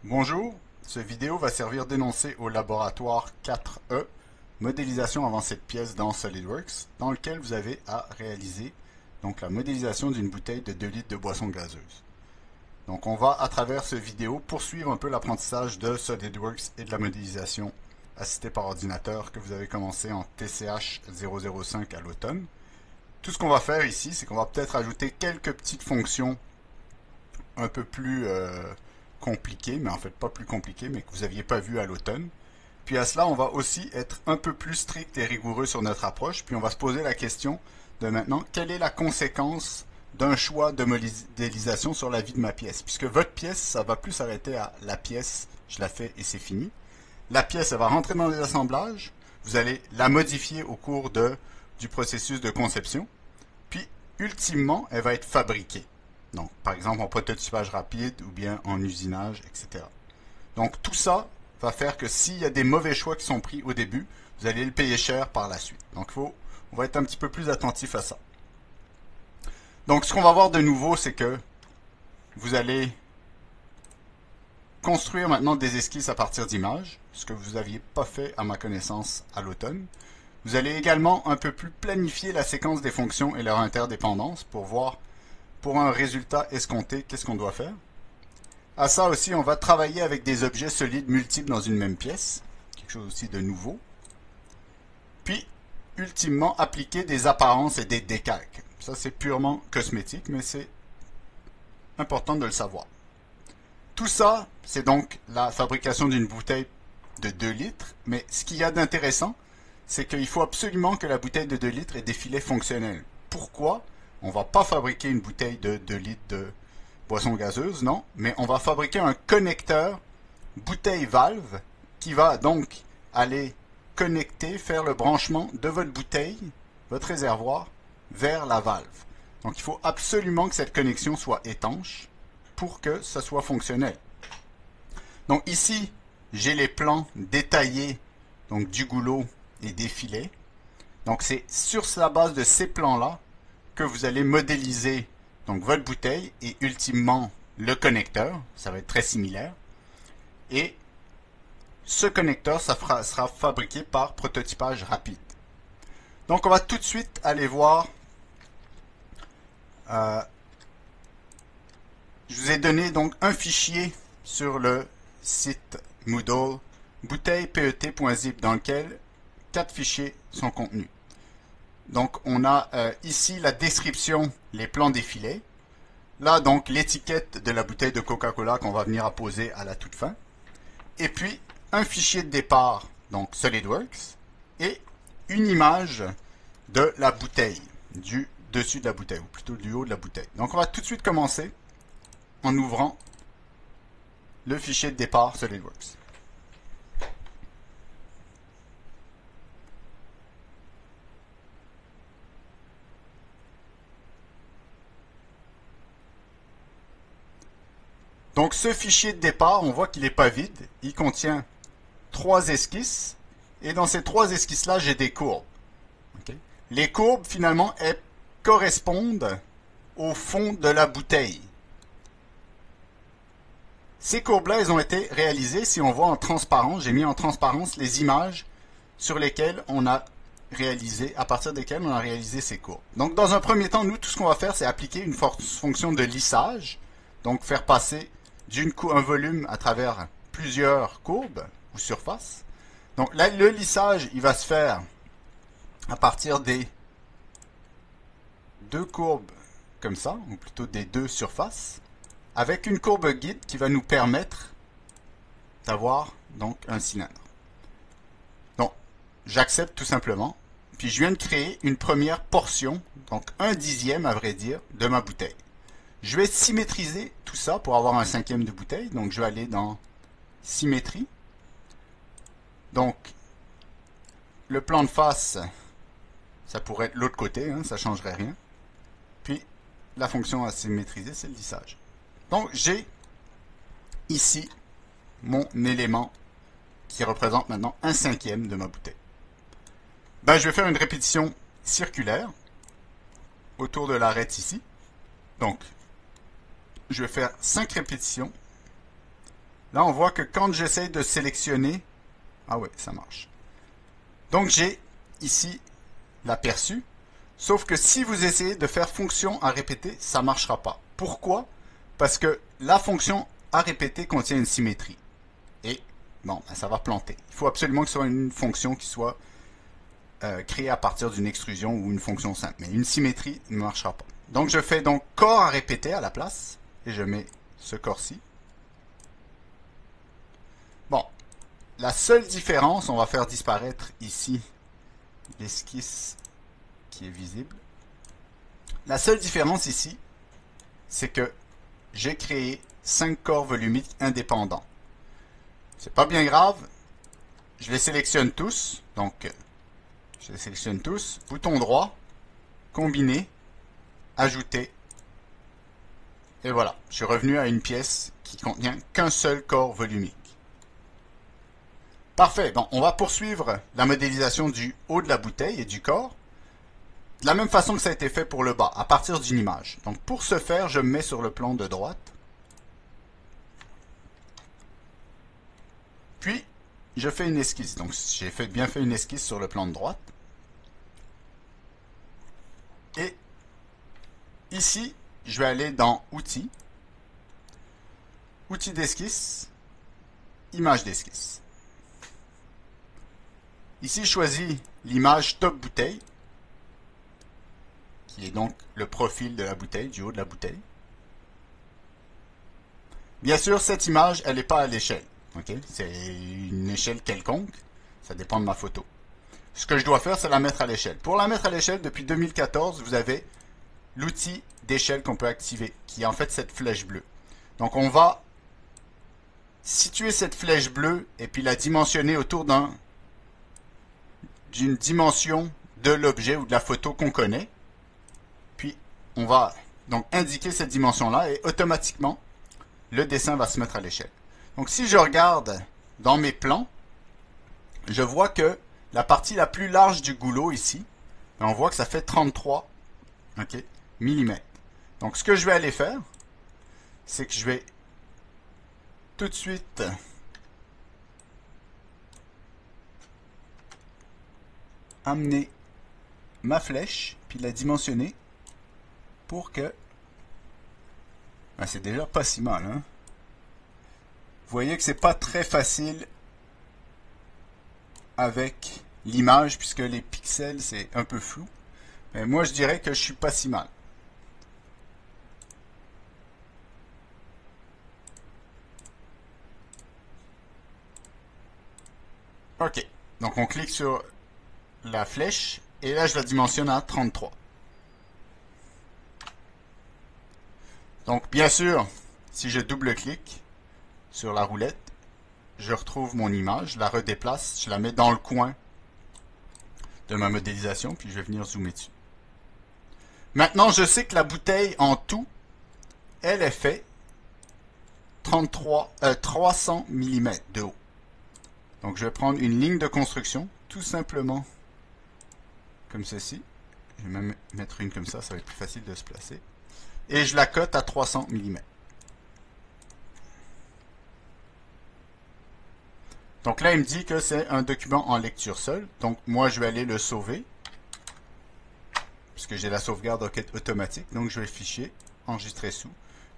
Bonjour, cette vidéo va servir d'énoncé au laboratoire 4E, modélisation avancée de pièces dans SolidWorks, dans lequel vous avez à réaliser donc la modélisation d'une bouteille de 2 litres de boisson gazeuse. Donc on va à travers cette vidéo poursuivre un peu l'apprentissage de SolidWorks et de la modélisation assistée par ordinateur que vous avez commencé en TCH 005 à l'automne. Tout ce qu'on va faire ici, c'est qu'on va peut-être ajouter quelques petites fonctions un peu plus compliqué, mais en fait pas plus compliqué, mais que vous n'aviez pas vu à l'automne. Puis à cela, on va aussi être un peu plus strict et rigoureux sur notre approche, puis on va se poser la question de maintenant, quelle est la conséquence d'un choix de modélisation sur la vie de ma pièce? Puisque votre pièce, ça va plus s'arrêter à la pièce, je la fais et c'est fini. La pièce, elle va rentrer dans les assemblages, vous allez la modifier au cours du processus de conception, puis ultimement, elle va être fabriquée. Donc, par exemple, en prototypage rapide ou bien en usinage, etc. Donc, tout ça va faire que s'il y a des mauvais choix qui sont pris au début, vous allez le payer cher par la suite. Donc, on va être un petit peu plus attentif à ça. Donc, ce qu'on va voir de nouveau, c'est que vous allez construire maintenant des esquisses à partir d'images, ce que vous n'aviez pas fait à ma connaissance à l'automne. Vous allez également un peu plus planifier la séquence des fonctions et leur interdépendance pour voir pour un résultat escompté, qu'est-ce qu'on doit faire. À ça aussi, on va travailler avec des objets solides multiples dans une même pièce, quelque chose aussi de nouveau. Puis, ultimement, appliquer des apparences et des décalques. Ça, c'est purement cosmétique, mais c'est important de le savoir. Tout ça, c'est donc la fabrication d'une bouteille de 2 litres, mais ce qu'il y a d'intéressant, c'est qu'il faut absolument que la bouteille de 2 litres ait des filets fonctionnels. Pourquoi? On ne va pas fabriquer une bouteille de 2 litres de boisson gazeuse, non, mais on va fabriquer un connecteur bouteille-valve qui va donc aller connecter, faire le branchement de votre bouteille, votre réservoir, vers la valve. Donc il faut absolument que cette connexion soit étanche pour que ça soit fonctionnel. Donc ici, j'ai les plans détaillés donc du goulot et des filets. Donc c'est sur la base de ces plans-là que vous allez modéliser donc votre bouteille et ultimement le connecteur. Ça va être très similaire. Et ce connecteur, sera fabriqué par prototypage rapide. Donc on va tout de suite aller voir. Je vous ai donné donc un fichier sur le site Moodle, bouteille pet.zip, dans lequel 4 fichiers sont contenus. Donc on a ici la description, les plans des filets. Là donc l'étiquette de la bouteille de Coca-Cola qu'on va venir apposer à la toute fin. Et puis un fichier de départ, donc SolidWorks, et une image de la bouteille, du dessus de la bouteille, ou plutôt du haut de la bouteille. Donc on va tout de suite commencer en ouvrant le fichier de départ SolidWorks. Donc ce fichier de départ, on voit qu'il n'est pas vide. Il contient 3 esquisses. Et dans ces 3 esquisses-là, j'ai des courbes. Okay? Les courbes, finalement, elles correspondent au fond de la bouteille. Ces courbes-là, elles ont été réalisées, si on voit en transparence, j'ai mis en transparence les images sur lesquelles on a réalisé, à partir desquelles on a réalisé ces courbes. Donc dans un premier temps, nous, tout ce qu'on va faire, c'est appliquer une fonction de lissage, donc faire passer un volume à travers plusieurs courbes ou surfaces. Donc là, le lissage, il va se faire à partir des 2 courbes comme ça, ou plutôt des 2 surfaces, avec une courbe guide qui va nous permettre d'avoir donc un cylindre. Donc, j'accepte tout simplement, puis je viens de créer une première portion, donc 1/10 à vrai dire, de ma bouteille. Je vais symétriser tout ça pour avoir un 1/5 de bouteille. Donc je vais aller dans symétrie. Donc le plan de face, ça pourrait être l'autre côté, hein, ça ne changerait rien. Puis la fonction à symétriser, c'est le lissage. Donc j'ai ici mon élément qui représente maintenant un 1/5 de ma bouteille. Ben, je vais faire une répétition circulaire autour de l'arête ici. Donc je vais faire 5 répétitions Là, on voit que quand j'essaie de sélectionner... Ah ouais, ça marche. Donc, j'ai ici l'aperçu. Sauf que si vous essayez de faire fonction à répéter, ça ne marchera pas. Pourquoi? Parce que la fonction à répéter contient une symétrie. Et, bon, ça va planter. Il faut absolument que ce soit une fonction qui soit créée à partir d'une extrusion ou une fonction simple. Mais une symétrie ne marchera pas. Donc, je fais donc corps à répéter à la place. Et je mets ce corps-ci. Bon, la seule différence, on va faire disparaître ici l'esquisse qui est visible. La seule différence ici, c'est que j'ai créé 5 corps volumiques indépendants. C'est pas bien grave. Je les sélectionne tous. Donc, je les sélectionne tous. Bouton droit, combiner, ajouter. Et voilà, je suis revenu à une pièce qui contient qu'un seul corps volumique. Parfait. Bon, on va poursuivre la modélisation du haut de la bouteille et du corps. De la même façon que ça a été fait pour le bas, à partir d'une image. Donc pour ce faire, je me mets sur le plan de droite. Puis, je fais une esquisse. Donc j'ai bien fait une esquisse sur le plan de droite. Et ici, je vais aller dans Outils, Outils d'esquisse, Image d'esquisse. Ici, je choisis l'image top bouteille, qui est donc le profil de la bouteille, du haut de la bouteille. Bien sûr, cette image, elle n'est pas à l'échelle. Okay? C'est une échelle quelconque. Ça dépend de ma photo. Ce que je dois faire, c'est la mettre à l'échelle. Pour la mettre à l'échelle, depuis 2014, vous avez l'outil d'échelle qu'on peut activer, qui est en fait cette flèche bleue. Donc, on va situer cette flèche bleue et puis la dimensionner autour d'une dimension de l'objet ou de la photo qu'on connaît. Puis, on va donc indiquer cette dimension-là et automatiquement, le dessin va se mettre à l'échelle. Donc, si je regarde dans mes plans, je vois que la partie la plus large du goulot ici, on voit que ça fait 33 mm. Donc, ce que je vais aller faire, c'est que je vais tout de suite amener ma flèche, puis la dimensionner pour que... Ah, c'est déjà pas si mal, hein? Vous voyez que c'est pas très facile avec l'image, puisque les pixels, c'est un peu flou. Mais moi, je dirais que je suis pas si mal. OK. Donc, on clique sur la flèche, et là, je la dimensionne à 33. Donc, bien sûr, si je double-clique sur la roulette, je retrouve mon image, je la redéplace, je la mets dans le coin de ma modélisation, puis je vais venir zoomer dessus. Maintenant, je sais que la bouteille en tout, elle est faite 300 mm de haut. Donc, je vais prendre une ligne de construction, tout simplement comme ceci. Je vais même mettre une comme ça va être plus facile de se placer. Et je la cote à 300 mm. Donc là, il me dit que c'est un document en lecture seule. Donc moi, je vais aller le sauver. Puisque j'ai la sauvegarde automatique. Donc je vais fichier, enregistrer sous.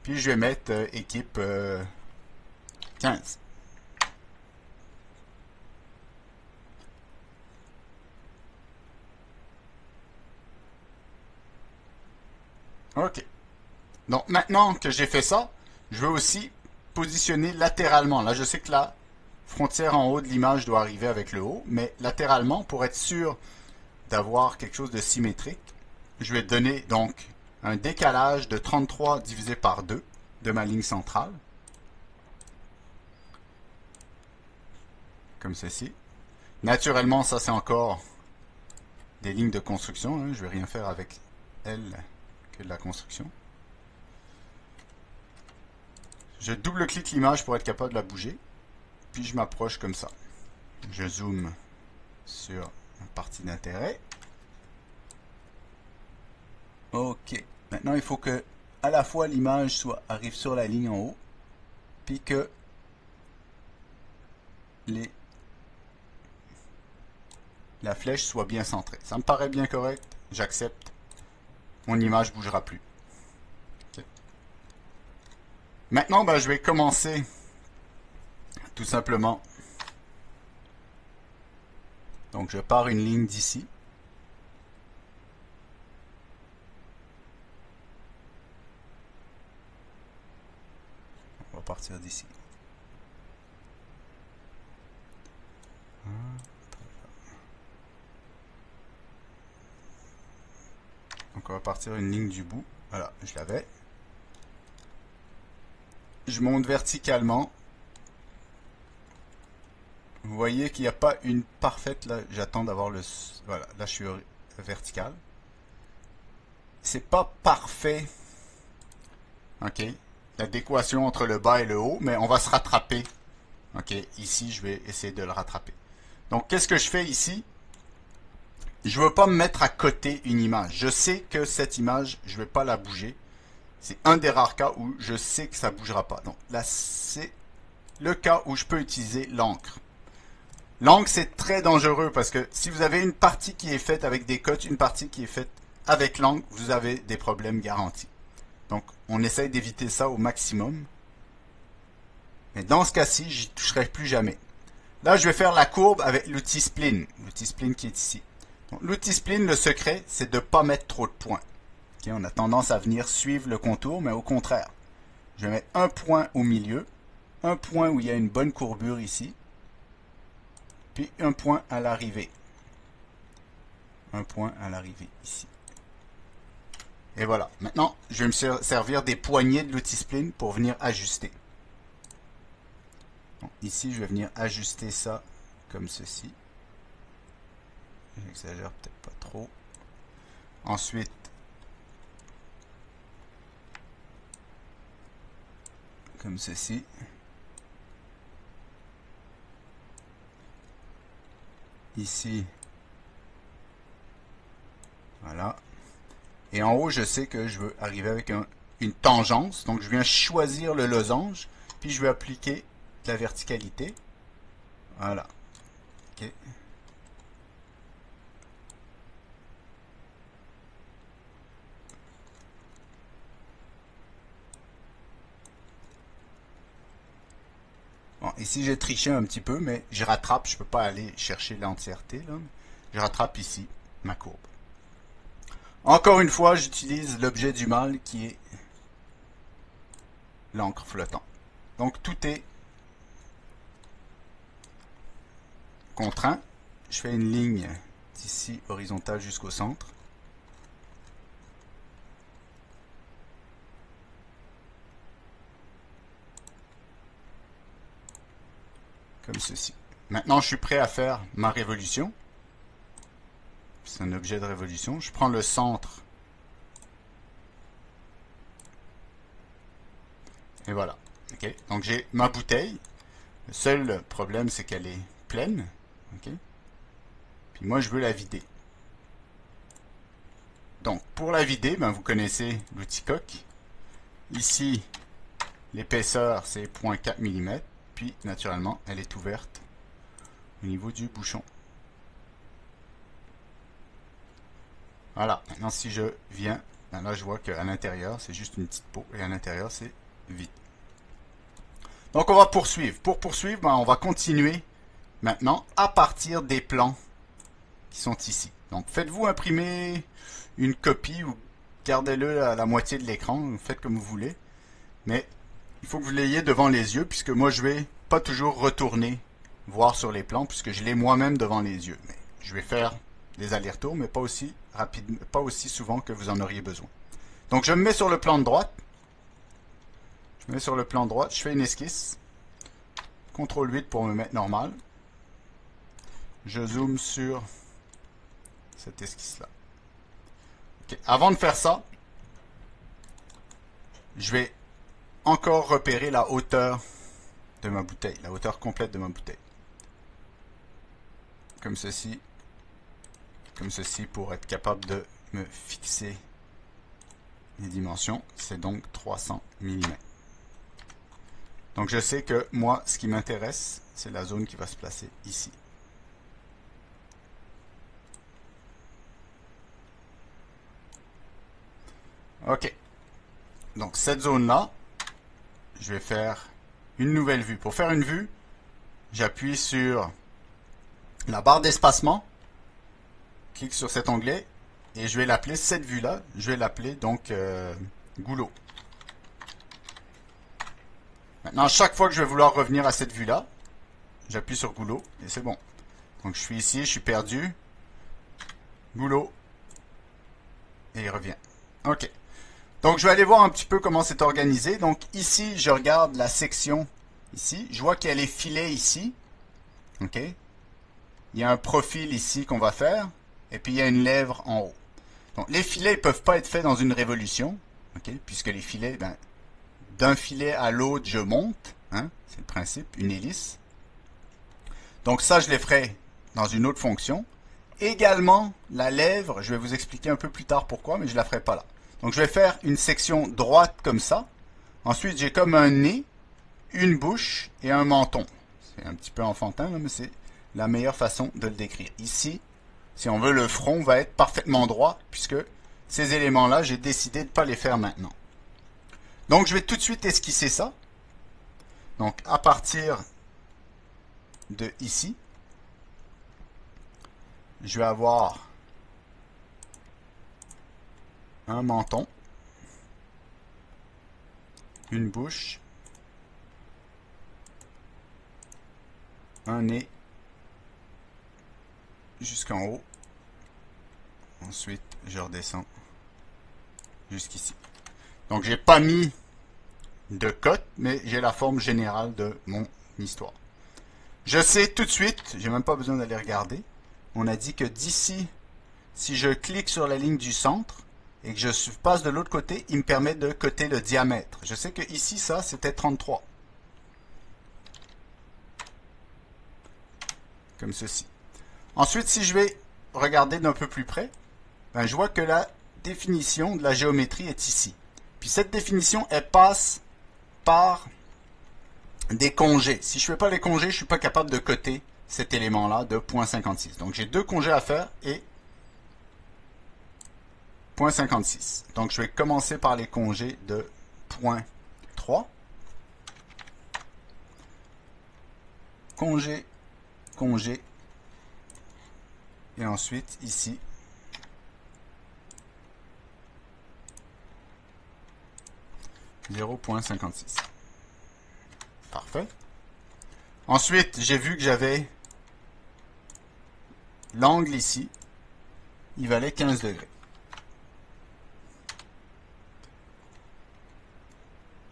Puis je vais mettre équipe 15. OK. Donc maintenant que j'ai fait ça, je veux aussi positionner latéralement. Là, je sais que la frontière en haut de l'image doit arriver avec le haut, mais latéralement, pour être sûr d'avoir quelque chose de symétrique, je vais donner donc un décalage de 33 divisé par 2 de ma ligne centrale. Comme ceci. Naturellement, ça c'est encore des lignes de construction. Hein. Je ne vais rien faire avec elles que de la construction. Je double-clique l'image pour être capable de la bouger. Puis je m'approche comme ça. Je zoome sur la partie d'intérêt. OK. Maintenant, il faut que à la fois l'image arrive sur la ligne en haut, puis que la flèche soit bien centrée. Ça me paraît bien correct, j'accepte. Mon image ne bougera plus. Okay. Maintenant, je vais commencer tout simplement. Donc je pars une ligne d'ici. On va partir d'ici. Donc on va partir une ligne du bout. Voilà, je l'avais. Je monte verticalement. Vous voyez qu'il n'y a pas une parfaite, là j'attends d'avoir le... Voilà, là je suis vertical. C'est pas parfait. Ok. L'adéquation entre le bas et le haut, mais on va se rattraper. Ok, ici je vais essayer de le rattraper. Donc qu'est-ce que je fais ici? Je ne veux pas me mettre à côté une image. Je sais que cette image, je ne vais pas la bouger. C'est un des rares cas où je sais que ça ne bougera pas. Donc là, c'est le cas où je peux utiliser l'encre. L'encre, c'est très dangereux parce que si vous avez une partie qui est faite avec des cotes, une partie qui est faite avec l'encre, vous avez des problèmes garantis. Donc, on essaye d'éviter ça au maximum. Mais dans ce cas-ci, j'y toucherai plus jamais. Là, je vais faire la courbe avec l'outil spline. L'outil spline qui est ici. L'outil spline, le secret, c'est de ne pas mettre trop de points. Okay, on a tendance à venir suivre le contour, mais au contraire. Je vais mettre un point au milieu, un point où il y a une bonne courbure ici, puis un point à l'arrivée. Un point à l'arrivée ici. Et voilà. Maintenant, je vais me servir des poignées de l'outil spline pour venir ajuster. Donc, ici, je vais venir ajuster ça comme ceci. J'exagère peut-être pas trop. Ensuite, comme ceci. Ici. Voilà. Et en haut, je sais que je veux arriver avec une tangence. Donc, je viens choisir le losange. Puis, je vais appliquer de la verticalité. Voilà. OK. Bon, ici, j'ai triché un petit peu, mais je rattrape. Je ne peux pas aller chercher l'entièreté. Je rattrape ici ma courbe. Encore une fois, j'utilise l'objet du mal qui est l'encre flottant. Donc, tout est contraint. Je fais une ligne d'ici horizontale jusqu'au centre. Comme ceci. Maintenant, je suis prêt à faire ma révolution. C'est un objet de révolution. Je prends le centre. Et voilà. Okay. Donc, j'ai ma bouteille. Le seul problème, c'est qu'elle est pleine. Okay. Puis moi, je veux la vider. Donc, pour la vider, vous connaissez l'outil coque. Ici, l'épaisseur, c'est 0,4 mm. Puis, naturellement, elle est ouverte au niveau du bouchon. Voilà. Maintenant, si je viens, là, je vois qu'à l'intérieur, c'est juste une petite peau. Et à l'intérieur, c'est vide. Donc, on va poursuivre. Pour poursuivre, on va continuer maintenant à partir des plans qui sont ici. Donc, faites-vous imprimer une copie ou gardez-le à la moitié de l'écran. Faites comme vous voulez. Mais il faut que vous l'ayez devant les yeux, puisque moi, je vais pas toujours retourner voir sur les plans, puisque je l'ai moi-même devant les yeux. Mais je vais faire des allers-retours, mais pas aussi rapide, pas aussi souvent que vous en auriez besoin. Donc, je me mets sur le plan de droite. Je me mets sur le plan de droite, je fais une esquisse. CTRL 8 pour me mettre normal. Je zoome sur cette esquisse-là. Okay. Avant de faire ça, je vais encore repérer la hauteur de ma bouteille, la hauteur complète de ma bouteille. Comme ceci pour être capable de me fixer les dimensions. C'est donc 300 mm. Donc je sais que moi, ce qui m'intéresse, c'est la zone qui va se placer ici. Ok. Donc cette zone-là, je vais faire une nouvelle vue. Pour faire une vue, j'appuie sur la barre d'espacement, clique sur cet onglet, et je vais l'appeler cette vue-là, je vais l'appeler donc goulot. Maintenant, chaque fois que je vais vouloir revenir à cette vue-là, j'appuie sur goulot, et c'est bon. Donc je suis ici, je suis perdu, goulot, et il revient. Ok. Donc je vais aller voir un petit peu comment c'est organisé. Donc ici, je regarde la section ici, je vois qu'il y a les filets ici. Ok. Il y a un profil ici qu'on va faire, et puis il y a une lèvre en haut. Donc les filets ne peuvent pas être faits dans une révolution, okay, puisque les filets, ben, d'un filet à l'autre, je monte, hein, c'est le principe, une hélice. Donc ça, je les ferai dans une autre fonction. Également, la lèvre, je vais vous expliquer un peu plus tard pourquoi, mais je ne la ferai pas là. Donc je vais faire une section droite comme ça. Ensuite, j'ai comme un nez, une bouche et un menton. C'est un petit peu enfantin, là, mais c'est la meilleure façon de le décrire. Ici, si on veut, le front va être parfaitement droit, puisque ces éléments-là, j'ai décidé de ne pas les faire maintenant. Donc, je vais tout de suite esquisser ça. Donc, à partir de ici, je vais avoir un menton, une bouche, un nez jusqu'en haut. Ensuite, je redescends jusqu'ici. Donc, j'ai pas mis de cote, mais j'ai la forme générale de mon histoire. Je sais tout de suite, j'ai même pas besoin d'aller regarder. On a dit que d'ici, si je clique sur la ligne du centre et que je passe de l'autre côté, il me permet de coter le diamètre. Je sais que ici, ça, c'était 33. Comme ceci. Ensuite, si je vais regarder d'un peu plus près, ben, je vois que la définition de la géométrie est ici. Puis cette définition, elle passe par des congés. Si je ne fais pas les congés, je ne suis pas capable de coter cet élément-là de 0.56. Donc j'ai deux congés à faire et 0.56. Donc je vais commencer par les congés de 0.3. Congé, congé. Et ensuite ici, .56. Parfait. Ensuite, j'ai vu que j'avais l'angle ici. Il valait 15 degrés.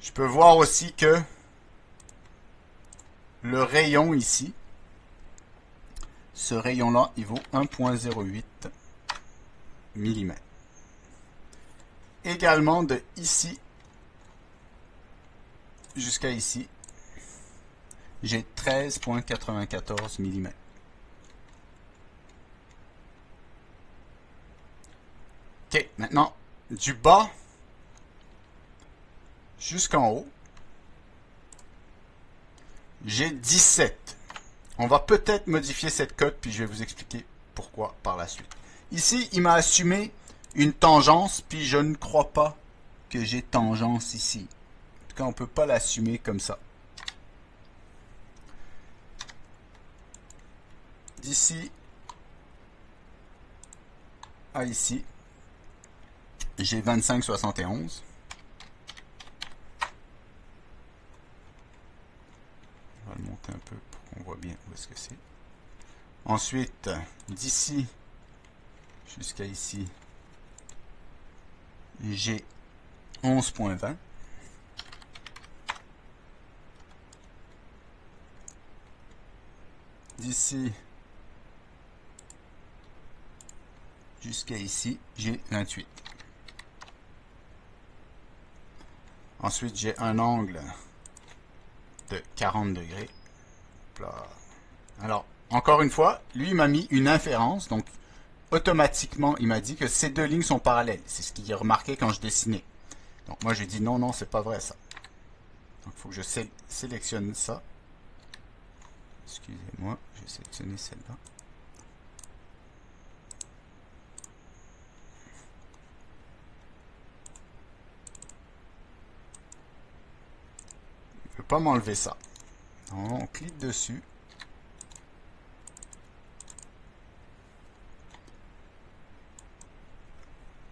Je peux voir aussi que le rayon ici, ce rayon-là, il vaut 1.08 mm. Également de ici jusqu'à ici, j'ai 13.94 mm. Ok, maintenant, du bas jusqu'en haut, j'ai 17. On va peut-être modifier cette cote, puis je vais vous expliquer pourquoi par la suite. Ici, il m'a assumé une tangence, puis je ne crois pas que j'ai tangence ici. En tout cas, on ne peut pas l'assumer comme ça. D'ici à ici, j'ai 25,71. On va le monter un peu pour qu'on voit bien où est-ce que c'est. Ensuite, d'ici jusqu'à ici, j'ai 11,20. D'ici jusqu'à ici, j'ai 28. Ensuite, j'ai un angle de 40 degrés. Alors, encore une fois, lui, il m'a mis une inférence. Donc, automatiquement, il m'a dit que ces deux lignes sont parallèles. C'est ce qu'il a remarqué quand je dessinais. Donc, moi, j'ai dit non, non, c'est pas vrai ça. Donc, il faut que je sélectionne ça. Excusez-moi, je vais sélectionner celle-là. Je ne peux pas m'enlever ça. On clique dessus.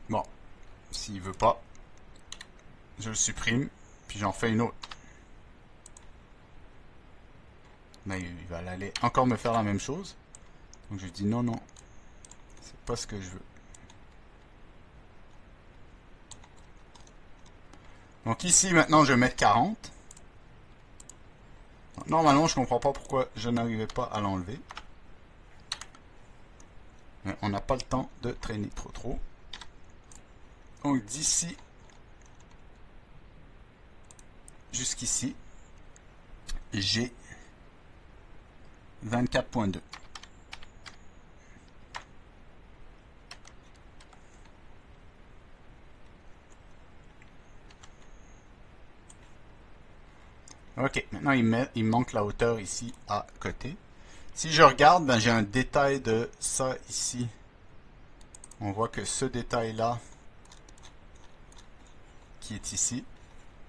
Bon, s'il veut pas, je le supprime, puis j'en fais une autre. Mais il va aller encore me faire la même chose. Donc je dis non, non, c'est pas ce que je veux. Donc ici, maintenant, je vais mettre 40. Normalement, je ne comprends pas pourquoi je n'arrivais pas à l'enlever. Mais on n'a pas le temps de traîner trop. Donc d'ici jusqu'ici, j'ai 24.2. Ok, maintenant il me manque la hauteur ici à côté. Si je regarde, ben, j'ai un détail de ça ici. On voit que ce détail-là, qui est ici,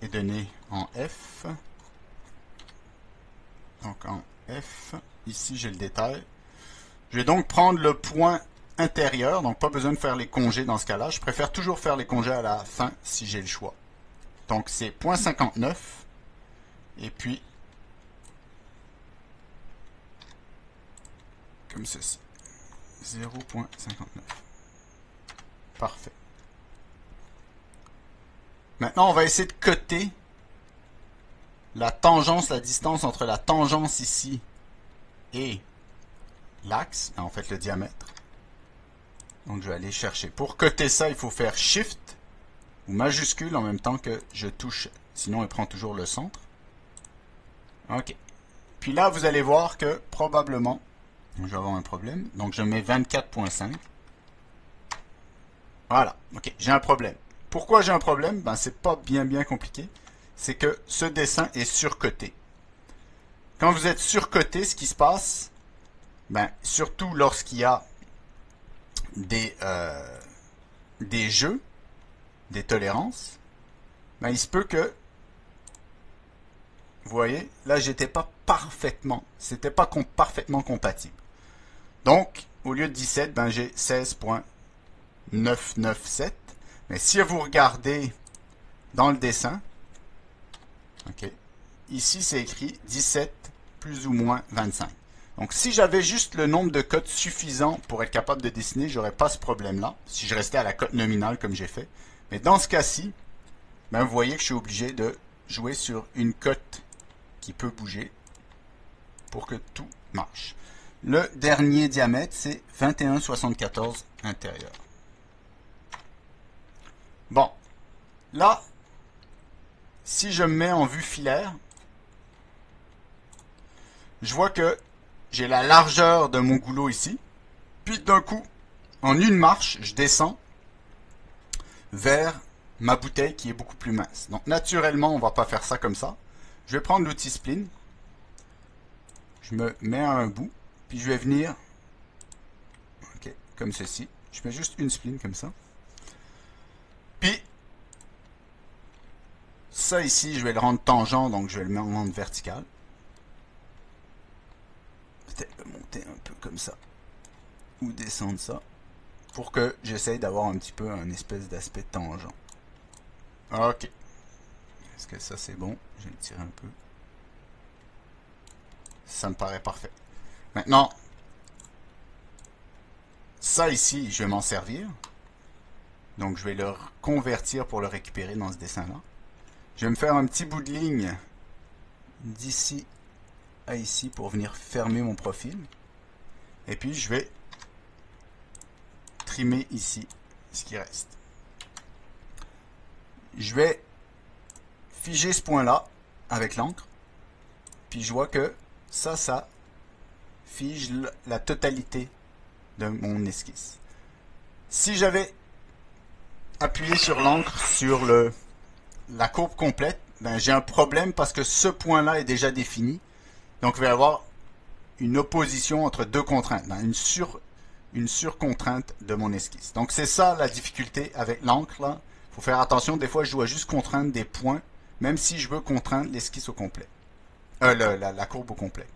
est donné en F. Donc en F, ici j'ai le détail. Je vais donc prendre le point intérieur, donc pas besoin de faire les congés dans ce cas-là. Je préfère toujours faire les congés à la fin si j'ai le choix. Donc c'est 0.59 et puis comme ceci, 0.59. Parfait. Maintenant, on va essayer de coter la tangence, la distance entre la tangence ici et l'axe, en fait le diamètre. Donc je vais aller chercher. Pour coter ça, il faut faire Shift ou majuscule en même temps que je touche, sinon il prend toujours le centre. Ok. Puis là, vous allez voir que probablement, je vais avoir un problème. Donc je mets 24.5. Voilà, ok, j'ai un problème. Pourquoi j'ai un problème? Ben, c'est pas bien compliqué. C'est que ce dessin est surcoté. Quand vous êtes surcoté, ce qui se passe, ben, surtout lorsqu'il y a des jeux, des tolérances, ben, il se peut que, vous voyez, là, j'étais pas parfaitement, c'était pas parfaitement compatible. Donc, au lieu de 17, ben, j'ai 16.997. Mais si vous regardez dans le dessin, ok, ici c'est écrit 17 plus ou moins 25. Donc si j'avais juste le nombre de cotes suffisant pour être capable de dessiner, j'aurais pas ce problème-là, si je restais à la cote nominale comme j'ai fait. Mais dans ce cas-ci, ben, vous voyez que je suis obligé de jouer sur une cote qui peut bouger pour que tout marche. Le dernier diamètre, c'est 21,74 intérieur. Bon, là, si je me mets en vue filaire, je vois que j'ai la largeur de mon goulot ici. Puis d'un coup, en une marche, je descends vers ma bouteille qui est beaucoup plus mince. Donc naturellement, on ne va pas faire ça comme ça. Je vais prendre l'outil spline. Je me mets à un bout. Puis je vais venir, ok, comme ceci. Je mets juste une spline comme ça. Puis, ça ici, je vais le rendre tangent, donc je vais le rendre vertical. Peut-être le monter un peu comme ça. Ou descendre ça. Pour que j'essaye d'avoir un petit peu un espèce d'aspect tangent. Ok. Est-ce que ça c'est bon? Je vais le tirer un peu. Ça me paraît parfait. Maintenant, ça ici, je vais m'en servir. Donc je vais le convertir pour le récupérer dans ce dessin-là. Je vais me faire un petit bout de ligne d'ici à ici pour venir fermer mon profil. Et puis je vais trimer ici ce qui reste. Je vais figer ce point-là avec l'encre. Puis je vois que ça fige la totalité de mon esquisse. Si j'avais appuyé sur l'encre sur la courbe complète, ben, j'ai un problème parce que ce point-là est déjà défini. Donc il va y avoir une opposition entre deux contraintes, une surcontrainte de mon esquisse. Donc c'est ça la difficulté avec l'encre là. Il faut faire attention, des fois je dois juste contraindre des points, même si je veux contraindre l'esquisse au complet. La courbe au complet.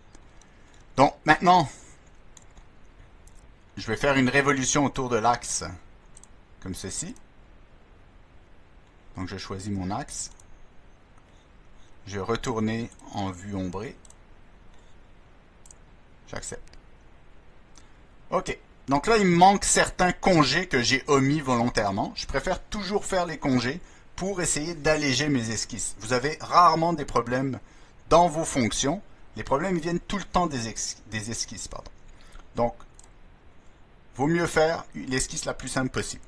Donc maintenant, je vais faire une révolution autour de l'axe, comme ceci. Donc je choisis mon axe. Je vais retourner en vue ombrée. J'accepte. Ok. Donc là, il me manque certains congés que j'ai omis volontairement. Je préfère toujours faire les congés pour essayer d'alléger mes esquisses. Vous avez rarement des problèmes dans vos fonctions. Les problèmes ils viennent tout le temps des esquisses. Pardon. Donc, vaut mieux faire l'esquisse la plus simple possible.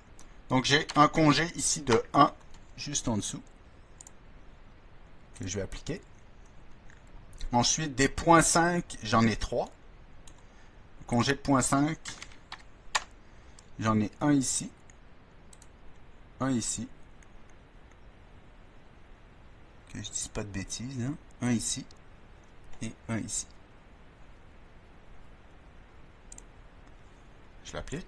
Donc, j'ai un congé ici de 1, juste en dessous, que je vais appliquer. Ensuite, des points 5, j'en ai 3. Congé de point 5, j'en ai un ici, un ici, que je dise pas de bêtises, hein. Un ici et un ici. Je l'applique.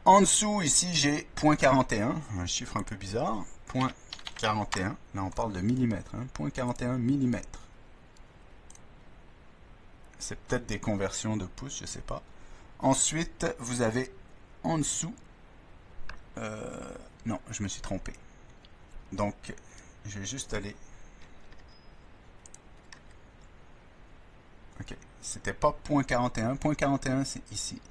En dessous, ici, j'ai point 41, un chiffre un peu bizarre, point 41, là on parle de millimètres, hein. Point 41 millimètres. C'est peut-être des conversions de pouces, je ne sais pas. Ensuite, vous avez en dessous... non, je me suis trompé. Donc, je vais juste aller... Ok, c'était pas point 41. Point 41, c'est ici.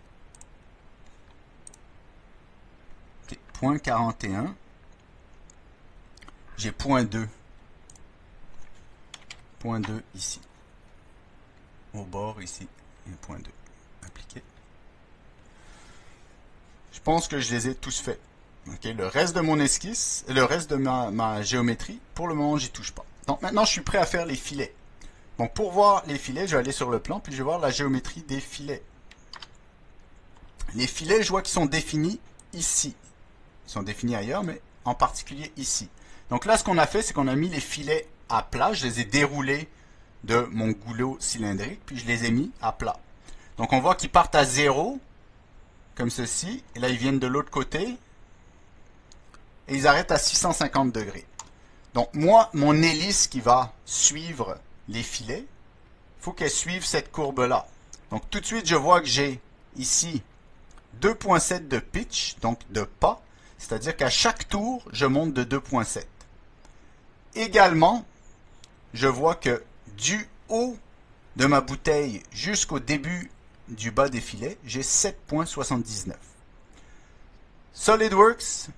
Ok, point 41. J'ai point 2. Point 2 ici. Au bord ici, et point 2. Appliqué. Je pense que je les ai tous faits. Okay, le reste de mon esquisse, le reste de ma géométrie, pour le moment, j'y touche pas. Donc maintenant, je suis prêt à faire les filets. Donc pour voir les filets, je vais aller sur le plan, puis je vais voir la géométrie des filets. Les filets, je vois qu'ils sont définis ici. Ils sont définis ailleurs, mais en particulier ici. Donc là, ce qu'on a fait, c'est qu'on a mis les filets à plat. Je les ai déroulés de mon goulot cylindrique, puis je les ai mis à plat. Donc on voit qu'ils partent à 0, comme ceci, et là ils viennent de l'autre côté, et ils arrêtent à 650 degrés. Donc moi, mon hélice qui va suivre les filets, il faut qu'elle suive cette courbe-là. Donc tout de suite, je vois que j'ai ici 2.7 de pitch, donc de pas, c'est-à-dire qu'à chaque tour, je monte de 2.7. Également, je vois que du haut de ma bouteille jusqu'au début du bas des filets, j'ai 7.79. SolidWorks,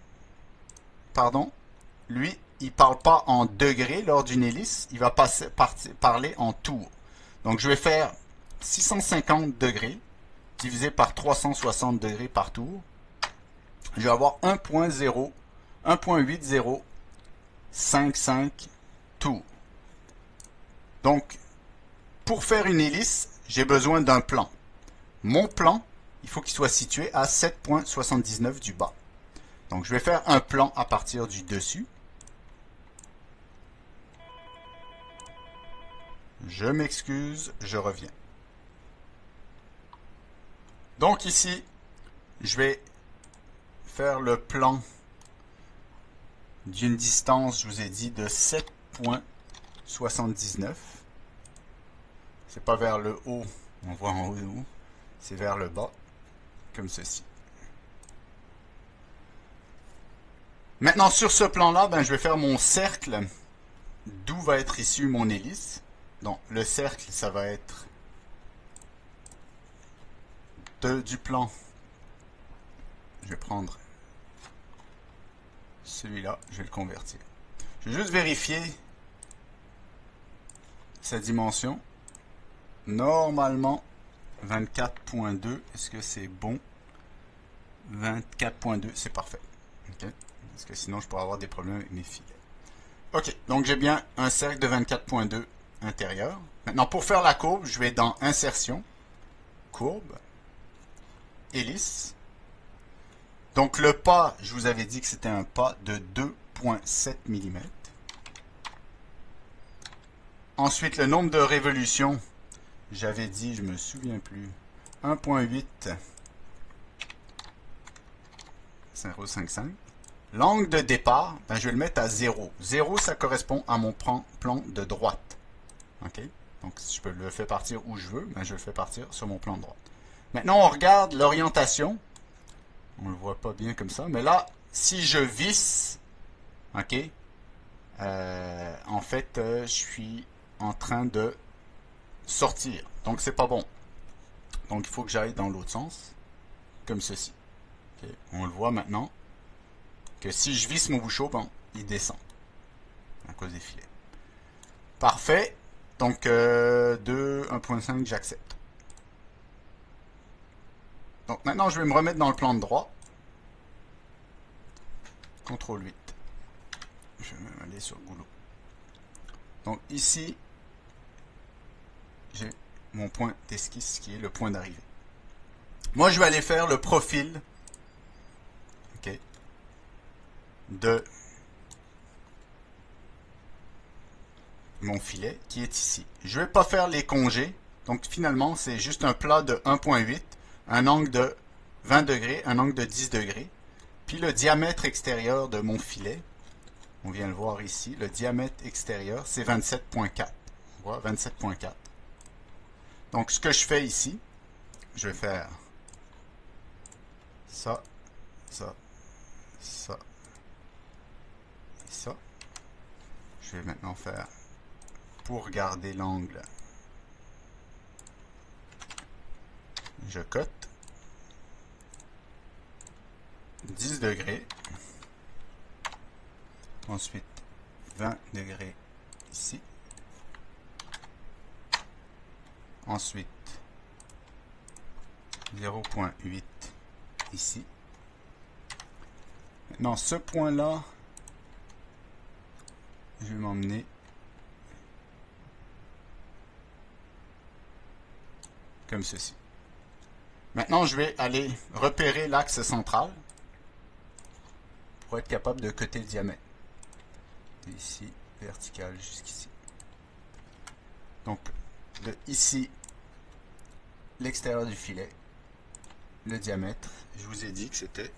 pardon, lui, il ne parle pas en degrés lors d'une hélice, il va parler en tours. Donc je vais faire 650 degrés divisé par 360 degrés par tour. Je vais avoir 1.8055 tours. Donc, pour faire une hélice, j'ai besoin d'un plan. Mon plan, il faut qu'il soit situé à 7.79 du bas. Donc, je vais faire un plan à partir du dessus. Je m'excuse, je reviens. Donc ici, je vais faire le plan d'une distance, je vous ai dit, de 7.79. C'est pas vers le haut, on voit en haut, c'est vers le bas, comme ceci. Maintenant, sur ce plan-là, ben, je vais faire mon cercle, d'où va être issue mon hélice. Donc, le cercle, ça va être du plan. Je vais prendre celui-là, je vais le convertir. Je vais juste vérifier sa dimension. Normalement, 24.2, est-ce que c'est bon? 24.2, c'est parfait. Okay. Parce que sinon, je pourrais avoir des problèmes avec mes filets. Ok, donc j'ai bien un cercle de 24.2 intérieur. Maintenant, pour faire la courbe, je vais dans Insertion, Courbe, Hélice. Donc le pas, je vous avais dit que c'était un pas de 2.7 mm. Ensuite, le nombre de révolutions, J'avais dit, je me souviens plus, 1.8 0.55. L'angle de départ, ben, je vais le mettre à 0. 0, ça correspond à mon plan de droite. OK? Donc, si je peux le faire partir où je veux, ben, je le fais partir sur mon plan de droite. Maintenant, on regarde l'orientation. On ne le voit pas bien comme ça. Mais là, si je visse, OK? En fait, je suis en train de sortir. Donc, c'est pas bon. Donc, il faut que j'aille dans l'autre sens, comme ceci. Okay. On le voit maintenant que si je visse mon bouchon, bon, il descend à cause des filets. Parfait. Donc, 2, 1.5, j'accepte. Donc, maintenant, je vais me remettre dans le plan de droit. CTRL 8. Je vais même aller sur goulot. Donc, ici, j'ai mon point d'esquisse qui est le point d'arrivée. Moi, je vais aller faire le profil, OK, de mon filet qui est ici. Je ne vais pas faire les congés. Donc, finalement, c'est juste un plat de 1.8, un angle de 20 degrés, un angle de 10 degrés. Puis le diamètre extérieur de mon filet, on vient le voir ici, le diamètre extérieur, c'est 27.4. On voit 27.4. Donc, ce que je fais ici, je vais faire ça, ça, ça, et ça. Je vais maintenant faire, pour garder l'angle, je cote 10 degrés. Ensuite, 20 degrés ici. Ensuite, 0.8 ici. Maintenant, ce point-là, je vais m'emmener comme ceci. Maintenant, je vais aller repérer l'axe central pour être capable de coter le diamètre. Ici, vertical jusqu'ici. Donc, de ici, l'extérieur du filet, le diamètre, je vous ai dit que c'était...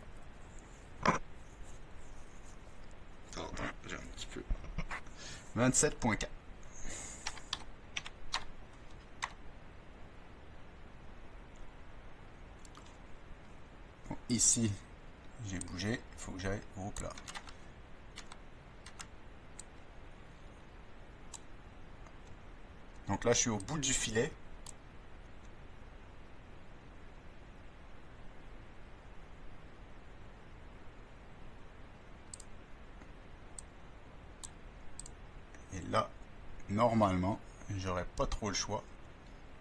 Pardon, j'ai un petit peu... 27.4. Bon, ici, j'ai bougé, il faut que j'aille au plat. Donc là, je suis au bout du filet. Et là, normalement, j'aurais pas trop le choix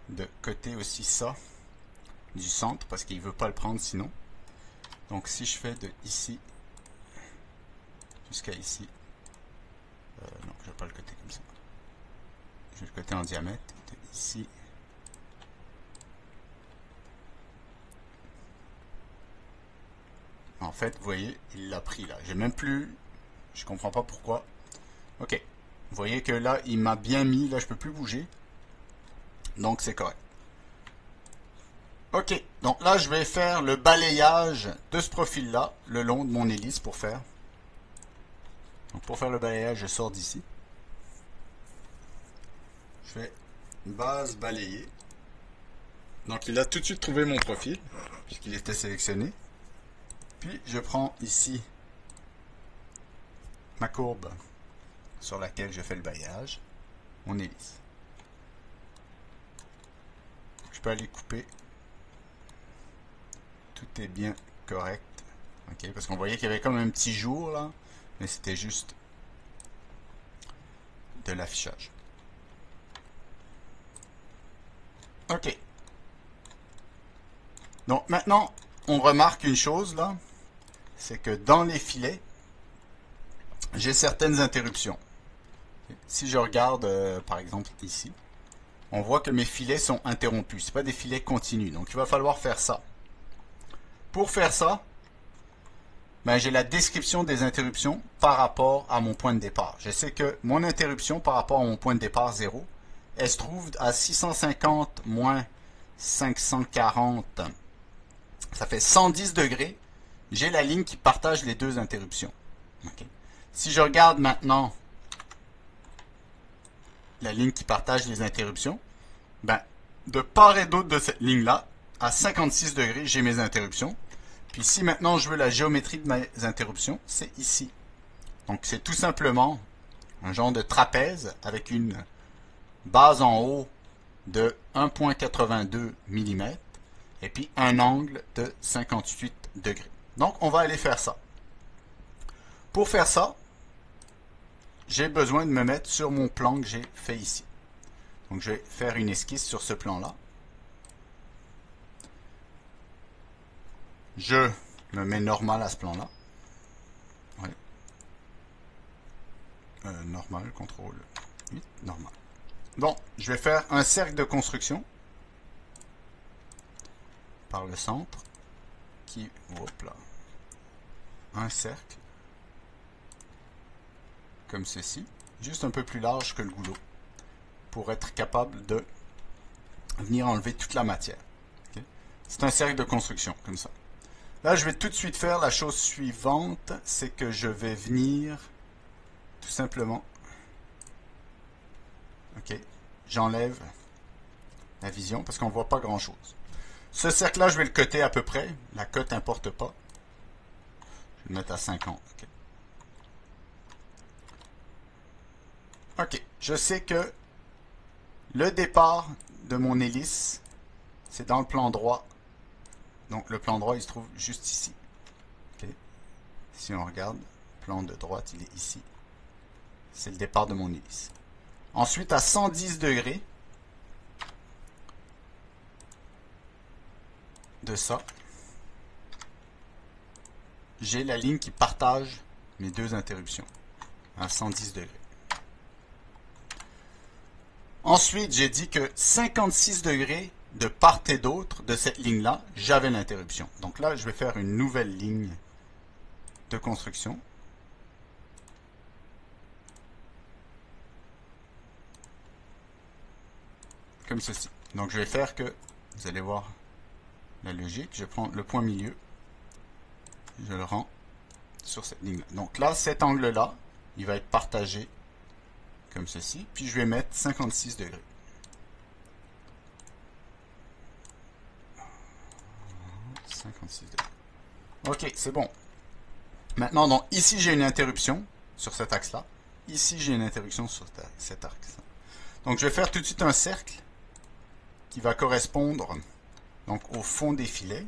de coter aussi ça du centre parce qu'il veut pas le prendre sinon. Donc si je fais de ici jusqu'à ici, non, je vais pas le coter comme ça. Je vais le coter en diamètre de ici en fait, vous voyez, il l'a pris là. J'ai même plus, je comprends pas pourquoi. Ok, vous voyez que là, il m'a bien mis, là, je peux plus bouger. Donc c'est correct. Ok, donc là, je vais faire le balayage de ce profil-là, le long de mon hélice pour faire. Donc pour faire le balayage, je sors d'ici. Je fais base balayée. Donc il a tout de suite trouvé mon profil, puisqu'il était sélectionné. Puis je prends ici ma courbe sur laquelle je fais le balayage, mon hélice. Je peux aller couper. Tout est bien correct. Ok, parce qu'on voyait qu'il y avait comme un petit jour là, mais c'était juste de l'affichage. Ok. Donc maintenant, on remarque une chose là, c'est que dans les filets, j'ai certaines interruptions. Si je regarde par exemple ici, on voit que mes filets sont interrompus. Ce pas des filets continus. Donc il va falloir faire ça. Pour faire ça, ben, j'ai la description des interruptions par rapport à mon point de départ. Je sais que mon interruption par rapport à mon point de départ 0, elle se trouve à 650 moins 540. Ça fait 110 degrés. J'ai la ligne qui partage les deux interruptions. Okay. Si je regarde maintenant la ligne qui partage les interruptions, ben, de part et d'autre de cette ligne-là, à 56 degrés, j'ai mes interruptions. Puis si maintenant je veux la géométrie de mes interruptions, c'est ici. Donc c'est tout simplement un genre de trapèze avec une base en haut de 1,82 mm et puis un angle de 58 degrés. Donc on va aller faire ça. Pour faire ça, j'ai besoin de me mettre sur mon plan que j'ai fait ici. Donc je vais faire une esquisse sur ce plan-là. Je me mets normal à ce plan-là. Ouais. Normal, contrôle 8, normal. Bon, je vais faire un cercle de construction par le centre qui, hop là, un cercle comme ceci, juste un peu plus large que le goulot pour être capable de venir enlever toute la matière. Okay? C'est un cercle de construction comme ça. Là, je vais tout de suite faire la chose suivante, c'est que je vais venir tout simplement, ok, j'enlève la vision parce qu'on ne voit pas grand chose. Ce cercle-là, je vais le coter à peu près. La cote n'importe pas. Je vais le mettre à 50. Ok. Ok. Je sais que le départ de mon hélice, c'est dans le plan droit. Donc le plan droit, il se trouve juste ici. Okay. Si on regarde, le plan de droite, il est ici. C'est le départ de mon hélice. Ensuite, à 110 degrés de ça, j'ai la ligne qui partage mes deux interruptions à 110 degrés. Ensuite, j'ai dit que 56 degrés de part et d'autre de cette ligne-là, j'avais l'interruption. Donc là, je vais faire une nouvelle ligne de construction. Comme ceci. Donc je vais faire que, vous allez voir la logique, je prends le point milieu, je le rends sur cette ligne-là. Donc là, cet angle-là, il va être partagé comme ceci, puis je vais mettre 56 degrés. Ok, c'est bon. Maintenant, donc, ici, j'ai une interruption sur cet axe-là. Ici, j'ai une interruption sur cet axe-là. Donc, je vais faire tout de suite un cercle qui va correspondre donc, au fond des filets.